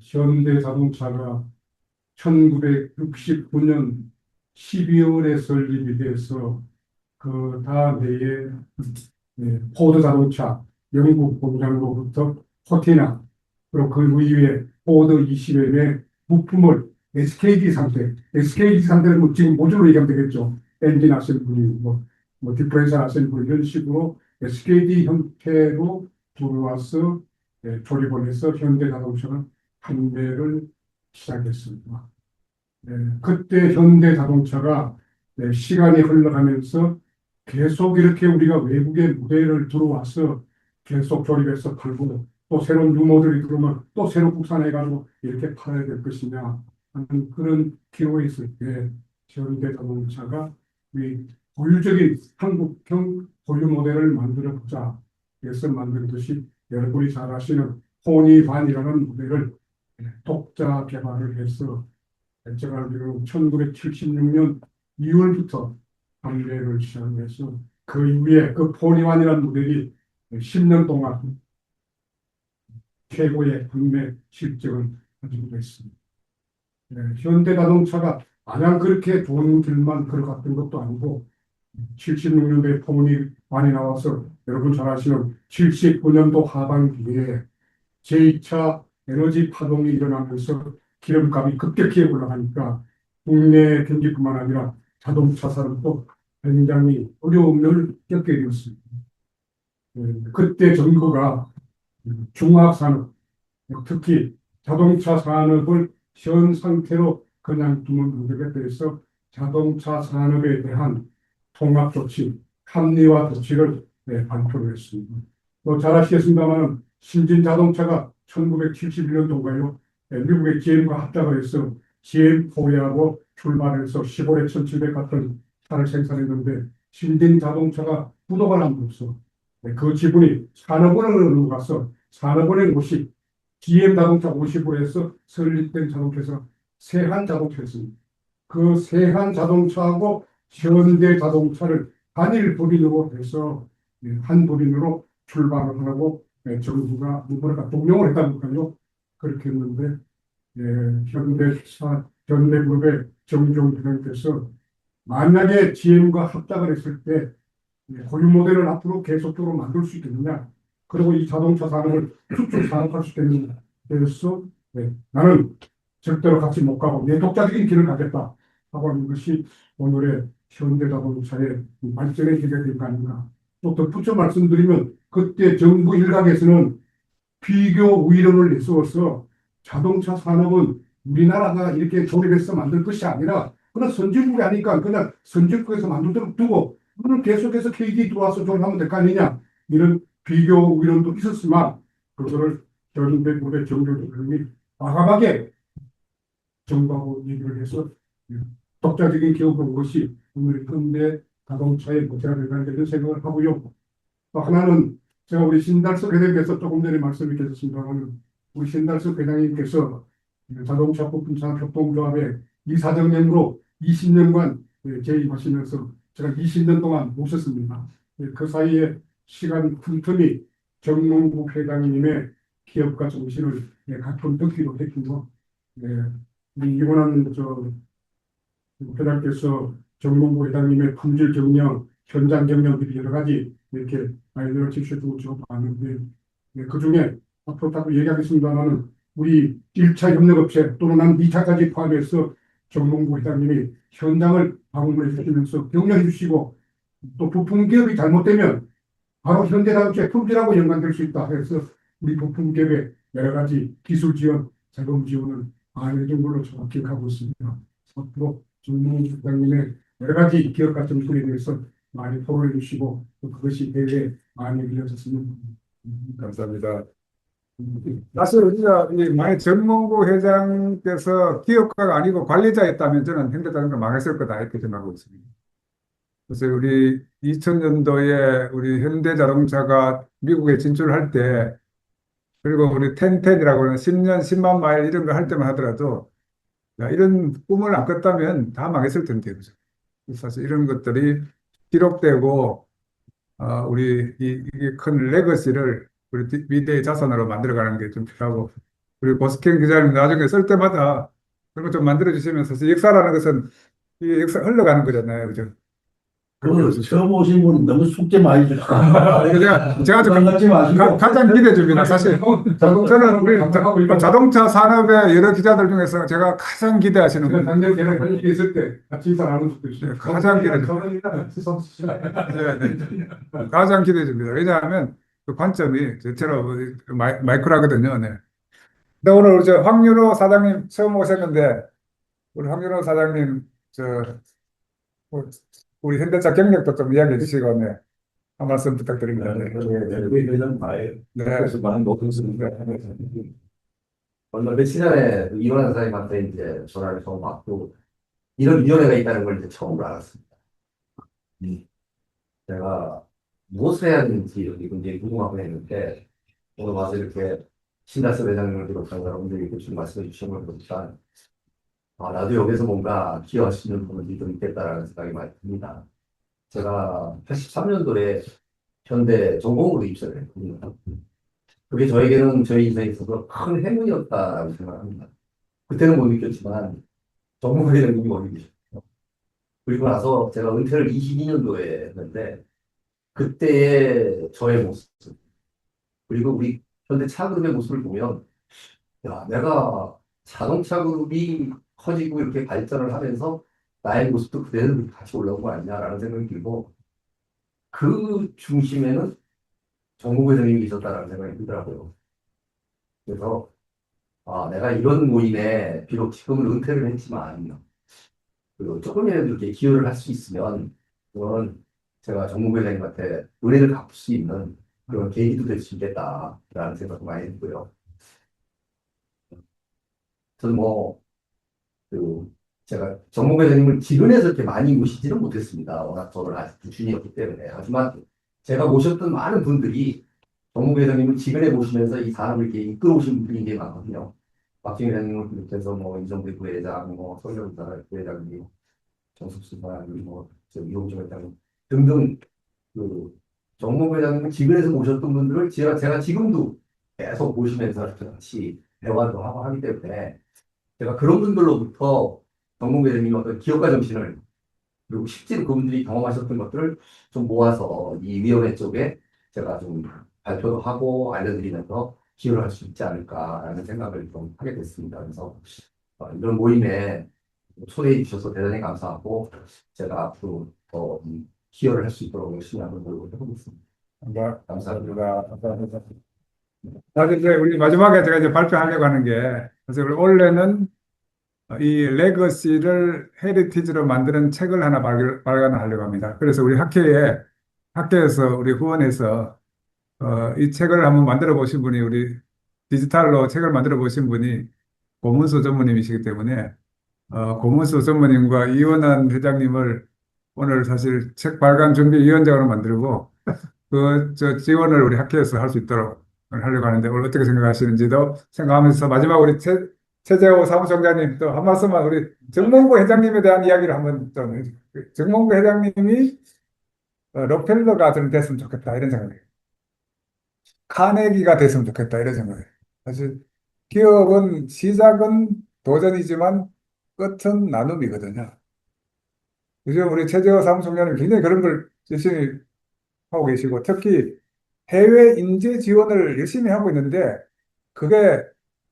현대 자동차가 1969년 12월에 설립이 돼서 그 다음 해에 포드 자동차 영국 공장으로부터 포티나, 그리고 그 이후에 포드 20의 부품을 SKD 상태를 지금 모듈로 얘기하면 되겠죠. 엔진 아셈블리, 디퍼렌셜 아셈블리 이런 식으로 SKD 형태로 들어와서 조립을 해서 현대 자동차가 판매를 시작했습니다. 그때 현대 자동차가 시간이 흘러가면서 계속 이렇게 우리가 외국의 모델을 들어와서 계속 조립해서 팔고, 또 새로운 뉴모델이 들어오면 또 새로 국산해가지고 이렇게 팔아야 될 것이냐 하는 그런 기로에 있을 때 현대 자동차가 이 고유적인 한국형 고유 모델을 만들어 보자 해서 만든 것이 여러분이 잘 아시는 포니반이라는 모델을 독자 개발을 해서 제가 알기로 1976년 2월부터 판매를 시작해서 그 이후에 그 포니반이라는 모델이 10년 동안 최고의 판매 실적을 가지고 있습니다. 현대자동차가 마냥 그렇게 좋은 길만 걸어갔던 것도 아니고 76년도에 포문이 많이 나와서 여러분 잘 아시는 79년도 하반기에 제2차 에너지 파동이 일어나면서 기름값이 급격히 올라가니까 국내 경기뿐만 아니라 자동차 산업도 굉장히 어려움을 겪게 되었습니다. 그때 정부가 중화산업, 특히 자동차 산업을 현 상태로 그냥 두면 안 되겠다 해서 자동차 산업에 대한 통합 조치, 합리화 조치를 발표를 했습니다. 또 잘 아시겠습니다만 신진 자동차가 1971년도인가요? 미국의 GM과 합작을 해서 GM 코리아로 출발해서 시골에 1700 같은 차를 생산했는데 신진 자동차가 부도가 남으로써 그 지분이 산업은행으로 가서 산업은행 50, GM 자동차 50으로 해서 설립된 자동차에서 세한 자동차였습니다. 그 세한 자동차하고 현대 자동차를 단일 법인으로 해서 한 법인으로 출발을 하고 정부가 뭐랄까 동용을 했다니까요. 그렇게 했는데 현대그룹의 정종 회장께서 만약에 GM과 합작을 했을 때 고유 모델을 앞으로 계속적으로 만들 수 있겠느냐, 그리고 이 자동차 산업을 쭉쭉 산업할 수 있겠느냐, 그래서 나는 절대로 같이 못 가고 내 독자적인 길을 가겠다 하고 하는 것이 오늘의 현대자동차의 발전의 기가 된 거 아닌가. 또 덧붙여 말씀드리면 그때 정부 일각에서는 비교 우위론을 내세워서 자동차 산업은 우리나라가 이렇게 조립해서 만들 것이 아니라 그냥 선진국이 아니까 그냥 선진국에서 만들도록 두고 그걸 계속해서 KD 들어와서 조립하면 될 거 아니냐, 이런 비교 우위론도 있었지만 그거를 현대그룹의 정조조정이 과감하게 정부하고 얘기를 해서 독자적인 기업을 온 것이 오늘 현대 자동차의 모태가 된다는 생각을 하고요. 또 하나는 제가 우리 신달석 회장님께서 조금 전에 말씀을 주셨습니다만 우리 신달석 회장님께서 자동차 부품산업 협동조합의 이사장님으로 20년간 재임하시면서 제가 20년 동안 모셨습니다. 그 사이에 시간 틈틈이 정몽국 회장님의 기업가 정신을 가끔 듣기도 했고, 우리 이번한 회장께서 정몽국 회장님의 품질 경영, 현장 경영 등 여러 가지 이렇게 아이디어를 제시해주고 제가 봤는데, 그 중에 앞으로 딱 얘기하겠습니다만은 우리 1차 협력업체 또는 한 2차까지 포함해서 정몽국 회장님이 현장을 방문해 주시면서 격려해 주시고 또 부품 기업이 잘못되면 바로 현대자동차 품질하고 연관될 수 있다 해서 우리 부품 기업의 여러 가지 기술 지원, 자금 지원을 안 해준 걸로 저는 기억하고 있습니다. 앞으로 정몽국 회장님의 여러 가지 기업가 정책에 대해서 많이 토론해 주시고 또 그것이 대회에 많이 이어졌으면 감사합니다. 사실 우리가 만약 정몽구 회장께서 기업가가 아니고 관리자였다면 저는 현대자동차 망했을 거다 이렇게 생각하고 있습니다. 그래서 우리 2000년도에 우리 현대자동차가 미국에 진출할 때, 그리고 우리 텐텐이라고 하는 10년 10만 마일 이런 거 할 때만 하더라도 야, 이런 꿈을 안 꿨다면 다 망했을 텐데, 그죠? 사실 이런 것들이 기록되고 우리 이게 큰 레거시를 우리 미래의 자산으로 만들어가는 게 좀 필요하고, 우리 고스켄 기자님 나중에 쓸 때마다 그런 거 좀 만들어 주시면, 사실 역사라는 것은 이 역사 흘러가는 거잖아요, 그죠? 오늘 처음 오신 분 너무 숙제 많이 주셔. 이거 제가 좀 같지 마시고. 가장 기대 줍니다. 사실 저는 우리 자동차 산업의 여러 기자들 중에서 제가 가장 기대하시는 제가 분, 작년 걔랑 관계 있을 때 같이 인사 나눈 적도 있어요. 가장 기대 저는 네. 가장 기대해 줍니다. 왜냐하면 그 관점이 저처럼 마이크로하거든요. 네. 근데 오늘 저 황윤호 사장님 처음 오셨는데, 우리 황윤호 사장님 뭐, 우리 현대차 경력도 좀 이야기해 주시고, 네. 한 말씀 부탁드립니다. 네. 회장 봐요. 네. 그래서 많은 높은 얼마 며칠 전에 이완한 사장님한테 이제 전화를 처음 받고 이런 위원회가 있다는 걸 이제 처음으로 알았습니다. 제가 무엇을 해야 되는지 이렇게 굉장히 궁금하고 했는데 오늘 와서 이렇게 신다스 회장님을 비롯한 여러분들이 고충 말씀해 주신 걸 보니까 나도 여기서 뭔가 기여할 수 있는 부분이 좀 있겠다라는 생각이 많이 듭니다. 제가 83년도에 현대 전공으로 입사를 했거든요. 그게 저에게는 저희 인생에 있어서 큰 행운이었다라고 생각합니다. 그때는 못 느꼈지만 전문가들은 이미 못 느꼈어요. 그리고 나서 제가 은퇴를 22년도에 했는데 그때의 저의 모습 그리고 우리 현대차그룹의 모습을 보면 야, 내가 자동차 그룹이 커지고 이렇게 발전을 하면서 나의 모습도 그대로 같이 올라온 거 아니냐라는 생각이 들고 그 중심에는 정무 회장님이 있었다라는 생각이 들더라고요. 그래서 내가 이런 모임에 비록 지금은 은퇴를 했지만 그 조금이라도 이렇게 기여를 할 수 있으면 그건 제가 정무 회장님한테 은혜를 갚을 수 있는 그런 계기도 될 수 있겠다라는 생각도 많이 했고요. 저는 제가 정무 회장님을 기근에서 이렇게 많이 모시지는 못했습니다. 워낙 저를 아직도 준이었기 때문에. 하지만 제가 모셨던 많은 분들이 정무 회장님을 기근에 모시면서 이 사람을 이렇게 이끌어오신 분들이 게 많거든요. 박정희 회장님을 비롯해서 이정배 부회장, 서울대 부회장님, 정숙수 사장님, 이홍주 회장님 등등 그 정무 회장님을 기근에서 모셨던 분들을 제가 지금도 계속 모시면서 이렇게 같이 대화도 하고 하기 때문에 제가 그런 분들로부터 정무 회장님이 어떤 기업가 정신을 그리고 실제로 그분들이 경험하셨던 것들을 좀 모아서 이 위원회 쪽에 제가 좀 발표도 하고 알려드리면서 기여를 할 수 있지 않을까라는 생각을 좀 하게 됐습니다. 그래서 이런 모임에 초대해 주셔서 대단히 감사하고 제가 앞으로 더 기여를 할 수 있도록 열심히 한번 노력을 해보겠습니다. 감사합니다. 감사합니다. 사실 이제 우리 마지막에 제가 이제 발표하려고 하는 게, 그래서 우리 원래는 이 레거시를 헤리티지로 만드는 책을 하나 발간하려고 합니다. 그래서 우리 학회에서 우리 후원해서 이 책을 한번 만들어 보신 분이 우리 디지털로 책을 만들어 보신 분이 고문수 전무님이시기 때문에 고문수 전무님과 이원환 회장님을 오늘 사실 책 발간 준비위원장으로 만들고 저 지원을 우리 학회에서 할 수 있도록 하려고 하는데 오늘 어떻게 생각하시는지도 생각하면서 마지막 우리 최재호 사무총장님 또 한 말씀만 우리 정몽구 회장님에 대한 이야기를 한번 좀 해주세요. 정몽구 회장님이 록펠러가 좀 됐으면 좋겠다 이런 생각이에요. 카네기가 됐으면 좋겠다 이런 생각이에요. 사실 기업은 시작은 도전이지만 끝은 나눔이거든요. 요즘 우리 최재호 사무총장님 굉장히 그런 걸 열심히 하고 계시고 특히 해외 인재 지원을 열심히 하고 있는데 그게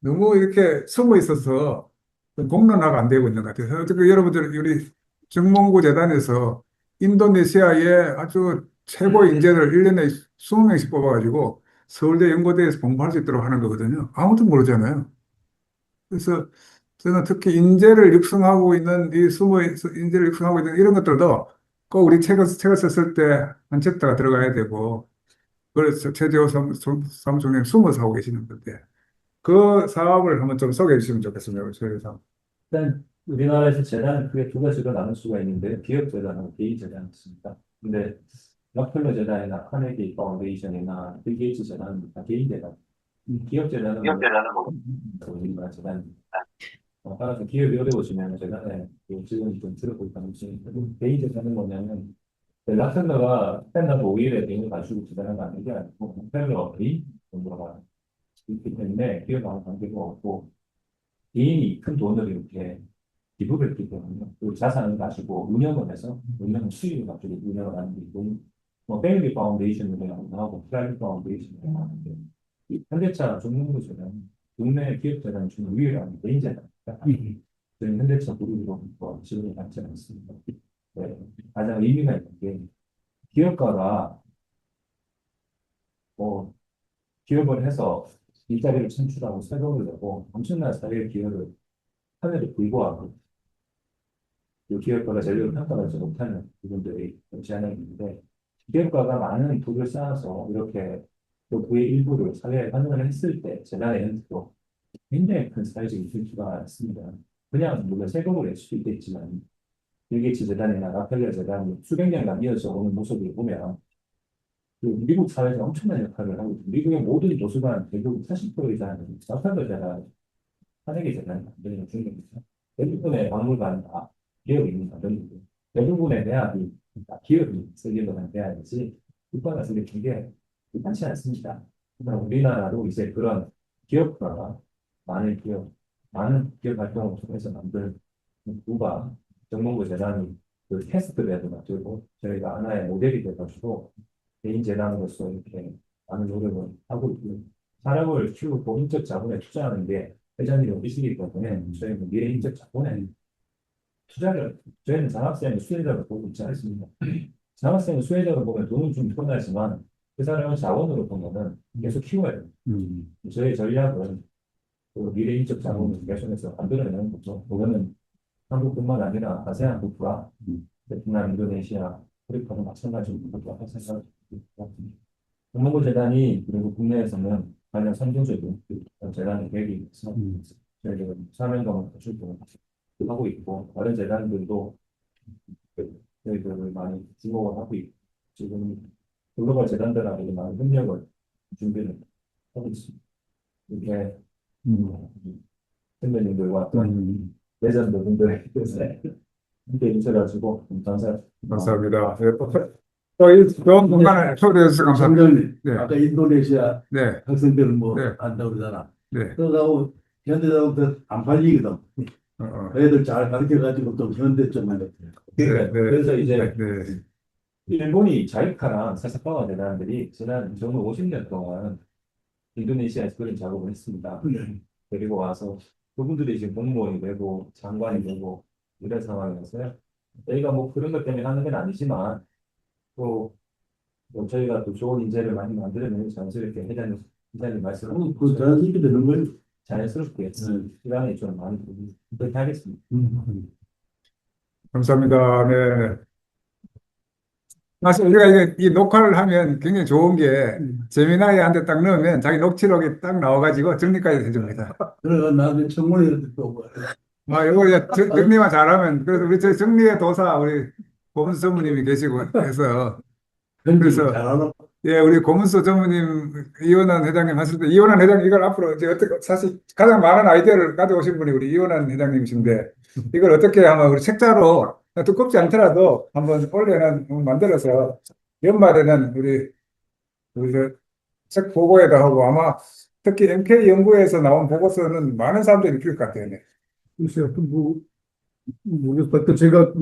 너무 이렇게 숨어 있어서 공론화가 안 되고 있는 것 같아요. 어떻게 여러분들 우리 정몽구 재단에서 인도네시아의 아주 최고 인재를 1년에 20명씩 뽑아가지고 서울대 연고대에서 공부할 수 있도록 하는 거거든요. 아무도 모르잖아요. 그래서 저는 특히 인재를 육성하고 있는 인재를 육성하고 있는 이런 것들도 꼭 우리 책을 썼을 때 한 챕터가 들어가야 되고 그래서 최재호 사무총장님 숨어서 하고 계시는 건데 그 사업을 한번 좀 소개해 주시면 좋겠습니다. 저희에서. 일단 우리나라에서 재단은 크게 두 가지로 나눌 수가 있는데 기업 재단하고 개인 재단이 있습니다. 근데 록펠러 재단이나 카네기 파운데이션이나 빌 게이츠 재단은 다 개인 재단. 기업 재단은 우리나라 재단입니다. 따라서 기업이 어디 보시면 재단에 지원이 좀 줄어들 가능성이 있고 개인 재단은 뭐냐면 록펠러가 스탠다드 오일의 개인을 가지고 재단한 거 아닌 게 아니고 록펠러 개인 정도가 있기 때문에 기업하고 관계가 없고 개인이 큰 돈을 이렇게 기부를 했기 때문에 그 자산을 가지고 운영을 해서 운영 수익을 가지고 운영을 하는 게 있고 패밀리 파운데이션을 하고 프라이빗 파운데이션을 하는데 현대차 종목으로 재단 국내 기업 재단 중에 유일한 개인 재단입니다. 저희 현대차 그룹으로 지원을 받지 않습니다. 네, 가장 의미가 있는 게 기업가가 기업을 해서 일자리를 창출하고 세금을 내고 엄청난 사회의 기여를 하는데도 불구하고 이 기업가가 제대로 평가받지 못하는 부분들이 없지 않아 있는데 기업가가 많은 부를 쌓아서 이렇게 또 그의 일부를 사회에 환원을 했을 때 재단의 연수도 굉장히 큰 사회적인 실수가 있습니다. 그냥 물론 세금을 낼 수도 있겠지만 빌 게이츠 재단이나 록펠러 재단이 수백 년간 이어져 오는 모습을 보면 그 미국 사회에서 엄청난 역할을 하고 있고 미국의 모든 도서관 대부분 40% 이상은 록펠러 재단, 카네기 재단이 만드는 중입니다. 대부분의 박물관 다 기업이 있는 가정이고 대부분의 대학이 다 기업이 설립을 대학이지 국가가 설립한 게 많지 않습니다. 그러나 우리나라도 이제 그런 기업가가 많은 기업 활동을 통해서 만든 누가 정몽구 재단이 그 테스트베드 만들고 저희가 하나의 모델이 돼가지고 개인 재단으로서 이렇게 많은 노력을 하고 있고 사람을 키우고 인적 자본에 투자하는 게 회장님 어디시기 때문에 저희는 미래인적 자본에 저희는 장학생을 수혜자로 보고 있지 않습니다. 장학생을 수혜자로 보면 돈은 좀 편하지만 그 사람을 자원으로 보면은 계속 키워야 돼요. 저희 전략은 그 미래 인적 자원을 개선해서 만들어내는 거죠. 그거는 한국뿐만 아니라 아세안 국가, 베트남, 인도네시아, 아프리카도 마찬가지로 할 생각입니다. 정몽구 재단이 그리고 국내에서는 가장 선도적인 재단의 계획이 있어서 저희가 사명감을 갖추고 하고 있고 다른 재단들도 저희들을 많이 주목을 하고 있고 지금 글로벌 재단들하고 많은 협력을 준비를 하고 있습니다. 이렇게 선배님들과 또 레전드분들에 함께 인쳐가지고 감사합니다. 네, 또이 좋은 공간을 초대해 주셔서 감사합니다. 장관님, 네. 아까 인도네시아 네, 학생들은 뭐 네. 안다고 그러잖아. 네. 그러고 현대자동차 안 팔리거든. 애들 잘 가르쳐가지고 또 현대 쪽만 해. 그러니까 네. 그래서 이제 네. 일본이 자이카랑 사사카와 재단들이 지난 정말 50년 동안 인도네시아에서 그런 작업을 했습니다. 데리고 와서 그분들이 지금 공무원이 되고 장관이 되고 이런 상황이었어요. 저희가 뭐 그런 것 때문에 하는 건 아니지만 또 뭐 저희가 또 좋은 인재를 많이 만들어내는 자연스럽게 회장님 말씀을 그 자식이 되는 거예요. 자연스럽게 시간이 좀 많이 그렇게 하겠습니다. 감사합니다. 네. 사실 우리가 이 녹화를 하면 굉장히 좋은 게 재미나이한테 딱 넣으면 자기 녹취록이 딱 나와가지고 정리까지 해줍니다. 그래가 나중에 청문회 듣고 이거 이제 정리만 잘하면 그래서 우리 저 정리의 도사 우리 고문수 전무님이 계시고 해서 그래서 잘하나? 예, 우리 고문수 전무님 이원환 회장님 하실 때 이원환 회장님 이걸 앞으로 이제 어떻게 사실 가장 많은 아이디어를 가져오신 분이 우리 이원환 회장님이신데 이걸 어떻게 하면 우리 책자로 두껍지 않더라도 한번 만들어서 연말에는 우리 책 보고에다 하고 아마 특히 MK 연구에서 나온 보고서는 많은 사람들이 읽힐 것 같아요. 네. 글쎄요, 모르겠어요. 제가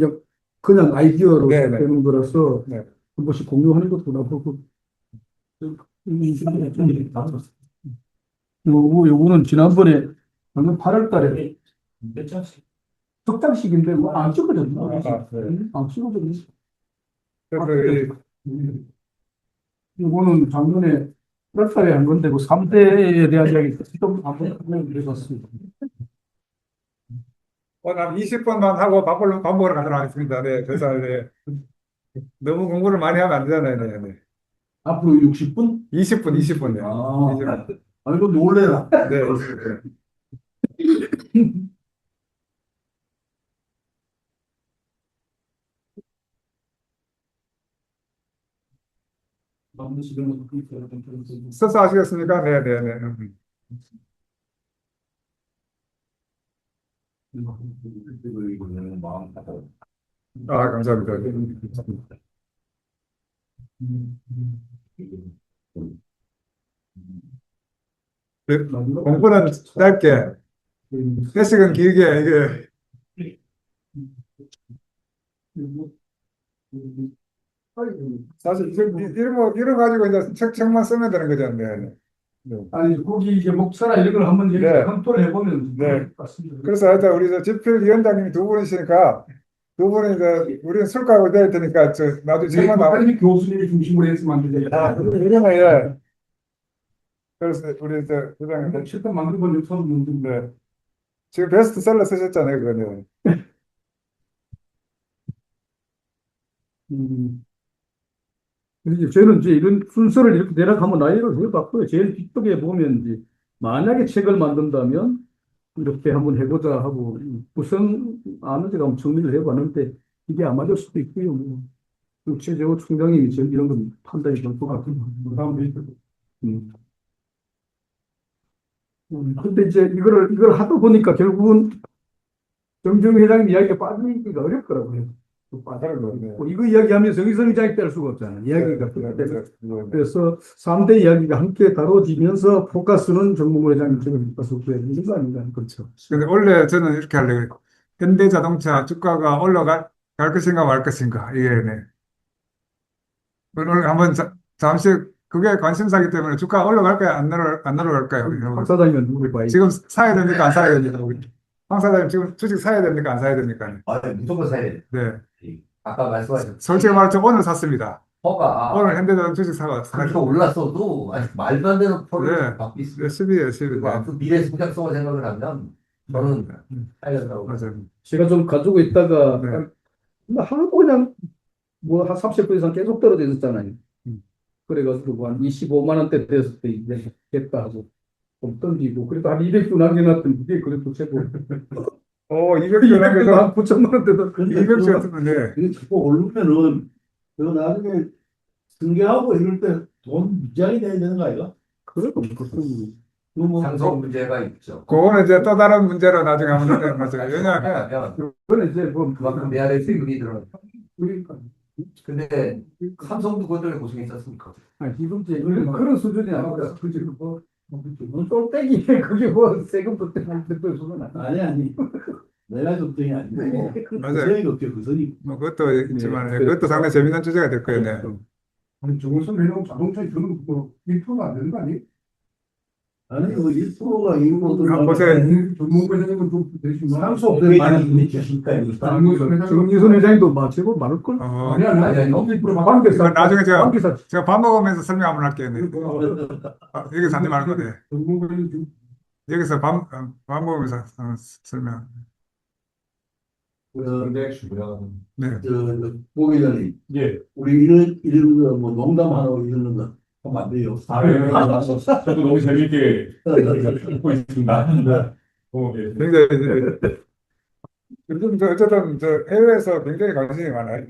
그냥 아이디어로 네, 네. 되는 거라서 네. 한 번씩 공유하는 것도 나쁘고. 요거는 지난번에 작년 8월 달에 몇 장씩 석 장씩인데 뭐 안 찍어졌나? 네. 안 찍어졌네. 그래서 이거는 작년에 8월 달에 한 건데 그 3대에 대한 이야기 좀 한번 해봤습니다. 한 20분만 하고 밥 먹으러 가도록 하겠습니다. 네, 그래서 네. 너무 공부를 많이 하면 안 되잖아요. 네, 네. 앞으로 60분? 20분. 네. 아, 20분. 이거 놀래라. 네, 20분. 서서 하시겠습니까? 네, 네, 네. 감사합니다. 네, 공부는 짧게, 회식은 길게, 이게. 사실 이런 가지고 이제 책만 쓰면 되는 거잖아요. 네. 아니 거기 이제 목사나 이런 걸 한번 네. 검토를 해보면 네. 좋을 것 같습니다. 그래서 하여튼 우리 저 집필위원장님이 두 분이시니까 두 분이 이제 우리는 술가고 될 테니까 나도 책만 나와. 박사님 교수님이 중심으로 했으면 안 되겠다. 왜냐면 예. 그래서 우리 저 회장님 책도 만들어본 적 처음 있는데. 네. 지금 베스트셀러 쓰셨잖아요, 그거는. 그래서 저는 이제 이런 순서를 이렇게 대략 한번 나열을 해봤고요. 제일 뒤쪽에 보면 이제 만약에 책을 만든다면 이렇게 한번 해보자 하고 구성 안을 제가 한번 정리를 해봤는데 이게 안 맞을 수도 있고요. 뭐. 최재호 총장님이 지금 이런 건 판단이 될 것 같고 다음에 근데 이제 이걸 하다 보니까 결국은 정정 회장님 이야기가 빠지기가 어렵더라고요. 다른 거. 네. 이거 이야기하면 정의성 이야기 뗄 수가 없잖아요. 이야기가 네, 때문에. 네. 그래서 3대 이야기가 함께 다뤄지면서 포커스는 정몽구 회장님 지금 포커스 구해야 되는 거 아닌가. 그렇죠. 근데 원래 저는 이렇게 하려고 현대자동차 주가가 올라갈 것인가 말 것인가 이게 네. 오늘 한번 잠시 그게 관심사기 때문에 주가 올라갈까요? 안 내려갈까요? 박 사장님은 누구를 봐야지. 지금 사야 됩니까? 안 사야 됩니까? 황 사장님 지금 주식 사야 됩니까? 안 사야 됩니까? 무조건 사야 돼. 네. 아까 말씀하신 솔직히 말해서 오늘 샀습니다. 퍼가 오늘 현대자동 주식 그렇게 사가 올랐어도 아직 말도 안 되는 퍼를 네. 받고 있습니다. 10이에요, 10. 그리고 앞으로 미래 성장성을 생각을 하면 저는 살려더라고요. 맞아요. 제가 좀 가지고 있다가 네. 하고 그냥 뭐 한 30% 이상 계속 떨어져 있었잖아요. 음. 그래가지고 뭐한 25만 원대 됐을 때 이제 됐다 하고 좀 던지고 그래도 한 200주 남겨놨더니 그게 그래도 최고. 200조 남겨서 한 9천만 원대도 200조 같으면 네. 이게 자꾸 오르면은 그 나중에 승계하고 이럴 때 돈 무지하게 내야 되는 거 아이가? 그래도 무슨 그뭐 상속 문제가 있죠. 그거는 이제 또 다른 문제로 나중에 한번 되는 거죠. 왜냐하면 왜냐하면 그건 이제 뭐 그만큼 내야 될 세금이 들어. 그러니까 근데 삼성도 그것 때문에 고생했지 않습니까? 아니 지금 이제 그런 수준이 아니라 그지 뭐 똘떼기 그게 뭐 세금도 때문에 수준 아니야. 아니 내가 걱정이 아니고 맞아요. 그선이 걱정 그선이 뭐 그것도 있지만 네. 그것도 상당히 재밌는 주제가 될 거예요. 네. 아니 저것은 내놓은 자동차에 저는 뭐 1%가 안 되는 거 아니에요? 아니 그 1%가 이거도 한번 보세요. 전문가장님은 좀 대신 상수 없는 많이 주니까 정유선 회장님도 마치고 많을걸? 아니, 아니. 1%만 이건 나중에 제가 관계사 밥 먹으면서 설명 한번 할게요. 네. 여기서 하지 말고 네. 전문가님 좀 여기서 밥 먹으면서 설명. 굉장히 중요한. 네. 보 기자님 예. 우리 이런 거뭐 농담하고 이러는 거 하면 안 돼요. 저도 너무 재밌게 듣고 있습니다. 네. 예. 굉장히 요즘 어쨌든 해외에서 굉장히 관심이 많아요.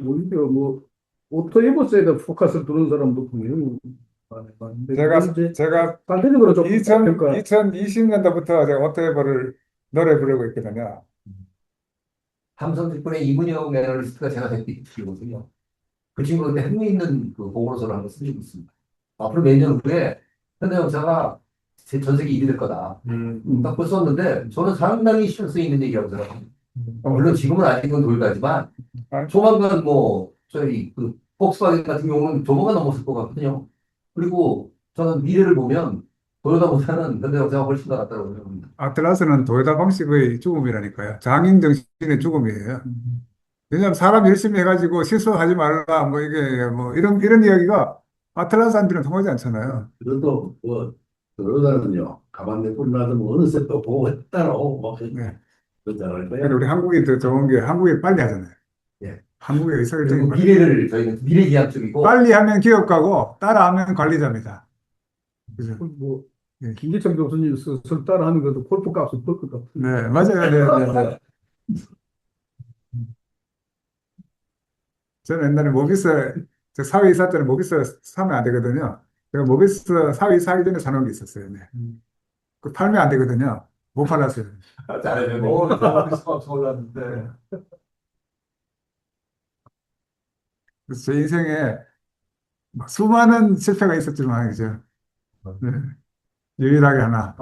오히려 뭐 오토이버스에 포커스를 두는 사람도 분명히 많은데 제가 상대적으로 좀 2020년도부터 제가 워터에버를 노래 부르고 있거든요. 삼성증권의 이문영 애널리스트가 제가 댓글 쓰거든요. 그 친구가 근데 흥미있는 그 보고서를 한번 쓰고 있습니다. 앞으로 몇 년 후에 현대자동차가 전 세계 1위 될 거다. 딱 썼는데 저는 상당히 실효성 있는 얘기라고 생각합니다. 물론 지금은 아직은 돌가지만 조만간 뭐 저희 그 폭스바겐 같은 경우는 조만간 넘었을 것 같거든요. 그리고 저는 미래를 보면 도요타보다는 현대자동차가 훨씬 더 낫다고 생각합니다. 아틀라스는 도요타 방식의 죽음이라니까요. 장인 정신의 죽음이에요. 왜냐하면 사람 열심히 해가지고 실수하지 말라 뭐 이게 뭐 이런 이야기가 아틀라스한테는 통하지 않잖아요. 그래도 뭐 그러다는요 가만 내고 놔두면 어느새 또 보고 했다라고 막 네. 그러잖아요. 근데 우리 한국이 더 좋은 게 한국이 빨리 하잖아요. 예. 한국의 의사결정이 그리고 미래를 저희는 미래 기약 쪽이고 빨리 하면 기업가고 따라하면 관리자입니다. 그죠? 뭐 예. 김기천 교수님 스스로 따라하는 것도 골프 값은 볼것 같아요. 네, 맞아요. 네, 네, 네. 저는 옛날에 모비스, 저 사회 이사 때는 모비스 사면 안 되거든요. 제가 모비스 사회 이사하기 전에 사놓은 게 있었어요. 네. 그 팔면 안 되거든요. 못 팔았어요. 잘해요. 서비스가 올랐는데. 그래서 제 인생에 막 수많은 실패가 있었지만, 그죠. 네. 유일하게 하나.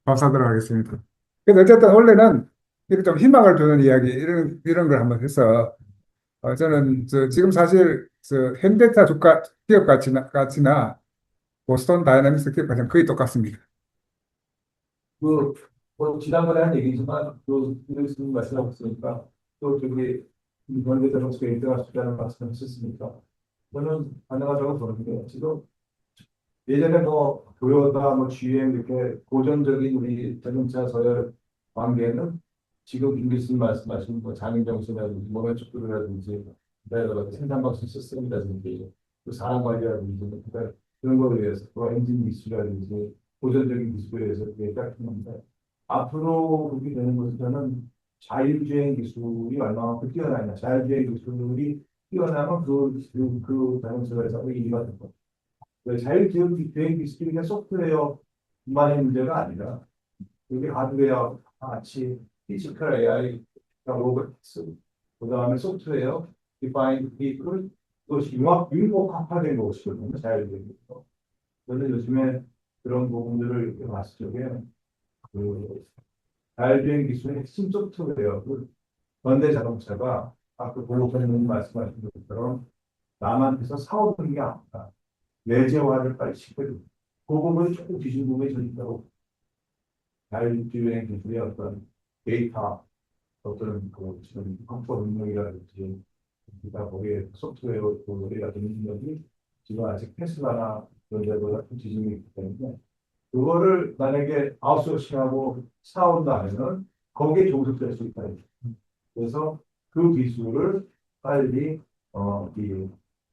밥 사도록 하겠습니다. 그래서 어쨌든 원래는 이렇게 좀 희망을 주는 이야기, 이런 걸 한번 해서, 저는 지금 사실 현대차 주가 기업 가치나 보스턴 다이나믹스 기업 가치는 거의 똑같습니다. 뭐 지난번에 한 얘기지만 또 이런 식으로 말씀하셨으니까 또 저기 현대자동차 1등할 수 있다는 말씀하셨으니까 저는 가능하다고 보는데 지금 예전에 뭐 도요타, 뭐 GM 이렇게 고전적인 우리 자동차 서열 관계는 지금 김 교수님 말씀하신 뭐 장인정신이라든지 몸의 척도라든지 생산 방식 시스템이라든지 또 사람 관리라든지 그런 거에 의해서 또 엔진 기술이라든지 고전적인 기술에 의해서 그게 깎이는데 앞으로 그렇게 되는 것은 저는 자율주행 기술이 얼마만큼 뛰어나냐 자율주행 기술이 뛰어나면 그 자동차에서 이익가 될 겁니다. 자율주행 기술이 그냥 소프트웨어만의 문제가 아니라 이게 하드웨어 같이 피지컬 AI, 로보틱스, 그 다음에 소프트웨어, 디파인드 비클, 그것이 융합화된 것이거든요. 자율주행 기술. 저는 요즘에 그런 부분들을 이렇게 봤을 적에 그 자율주행 기술의 핵심 소프트웨어를 현대자동차가 아까 골로퍼님 말씀하신 것처럼 남한테서 사오는 게 아니라 내재화를 빨리 시켜주고 그 부분을 조금 뒤진 부분이 좀 있다고 자율주행 기술의 어떤 데이터 어떤 그 지금 컴퓨터 능력이라든지 기타 거기에 소프트웨어 노래가 되는 능력이 지금 아직 테슬라나 이런 데보다 좀 지중이 있기 때문에 그거를 만약에 아웃소싱하고 사온다 하면은 거기에 종속될 수 있다. 그래서 그 기술을 빨리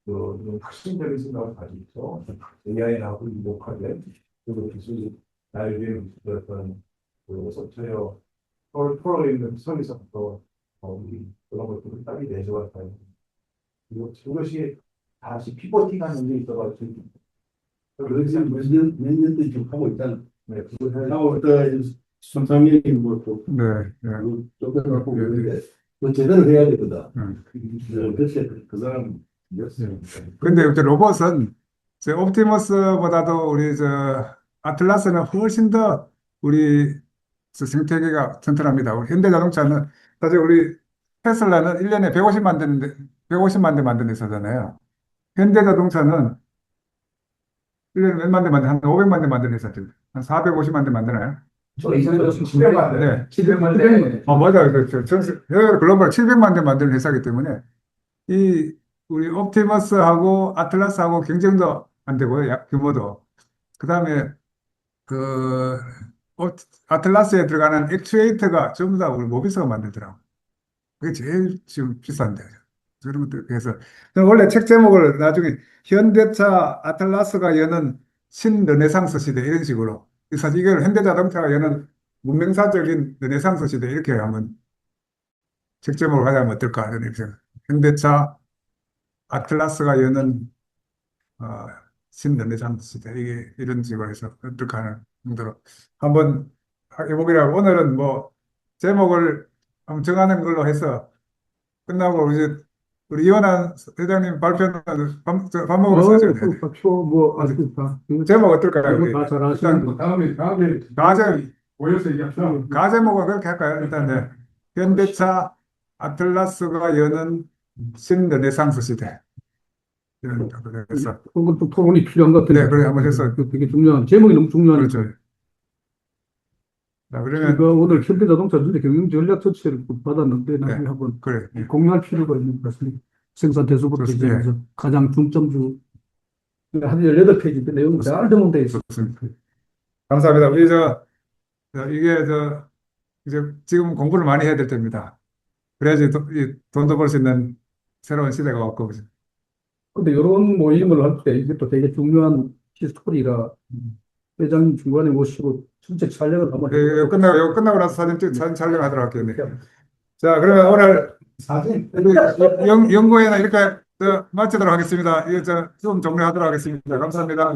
그 혁신적인 생각을 가지고 AI하고 이목하게 그 기술이 나에게 어떤 그 소프트웨어 프로그램을 설계서부터 우리 그런 것들을 빨리 내줘왔다. 그리고 그것이 다시 피보팅하는 게 있어가지고 그래서 몇 년도 지금 하고 있잖아. 네, 그걸 해야 하고 있다 손상이 뭐또 네, 네. 쫓겨나고 예, 예. 그러는데 그 제대로 해야 되거든. 음. 글쎄 그 사람 근데 이제 로봇은 저 옵티머스보다도 우리 저 아틀라스는 훨씬 더 우리 저 생태계가 튼튼합니다. 우리 현대자동차는 사실 우리 테슬라는 1년에 150만 대인데 150만 대 만드는 회사잖아요. 현대자동차는 1년에 몇만 대 한 500만 대 만드는 회사죠. 한 450만 대 만드나요? 저 이전에 700만 대. 네. 700만 대. 맞아요. 글로벌 700만 대 만드는 회사이기 때문에 이 우리 옵티머스하고 아틀라스하고 경쟁도 안 되고요. 규모도. 그다음에 그 아틀라스에 들어가는 액추에이터가 전부 다 우리 모비스가 만들더라고. 그게 제일 지금 비싼데. 그런 것들 그래서 저는 원래 책 제목을 나중에 현대차 아틀라스가 여는 신르네상스 시대 이런 식으로 사실 이걸 현대자동차가 여는 문명사적인 르네상스 시대 이렇게 한번 책 제목을 하자면 어떨까 이런 생각. 현대차 아틀라스가 여는 어, 신르네상스 시대 이게 이런 식으로 해서 어떨까 하는 정도로 한번 해보기로 오늘은 뭐 제목을 한번 정하는 걸로 해서 끝나고 이제 우리 이완한 회장님 발표는 밥 먹으면서 하셔야 돼요. 뭐 아직 다 제목 어떨까요? 이거 다 잘하시는 다음에 가제 모여서 얘기합시다. 가제목은 그렇게 할까요? 일단 네. 현대차 아틀라스가 여는 신르네상스 시대 이런 그래서 그것도 토론이 필요한 것 같은데. 네, 그래 한번 해서 그 되게 중요한 제목이 너무 중요한 그렇죠. 자 그러면 제가 오늘 현대자동차 전체 경영 전략 전체를 받았는데 나중에 한번 그래 예. 공유할 필요가 있는 것 같습니다. 생산 대수부터 좋습니다. 시작해서 가장 중점주 한 18페이지인데 내용이 잘 정돈되어 있습니다. 좋습니다. 감사합니다. 우리 이게 이제 지금 공부를 많이 해야 될 때입니다. 그래야지 이 돈도 벌 수 있는 새로운 시대가 왔고 그죠? 근데 이런 모임을 할 때 이게 또 되게 중요한 히스토리라 회장님 중간에 모시고 전체 촬영을 한번 이거 끝나고 나서 사진 촬영하도록 할게요. 네. 자, 그러면 오늘 사진. 연구회는 이렇게 마치도록 하겠습니다. 이거 좀 종료하도록 하겠습니다. 감사합니다.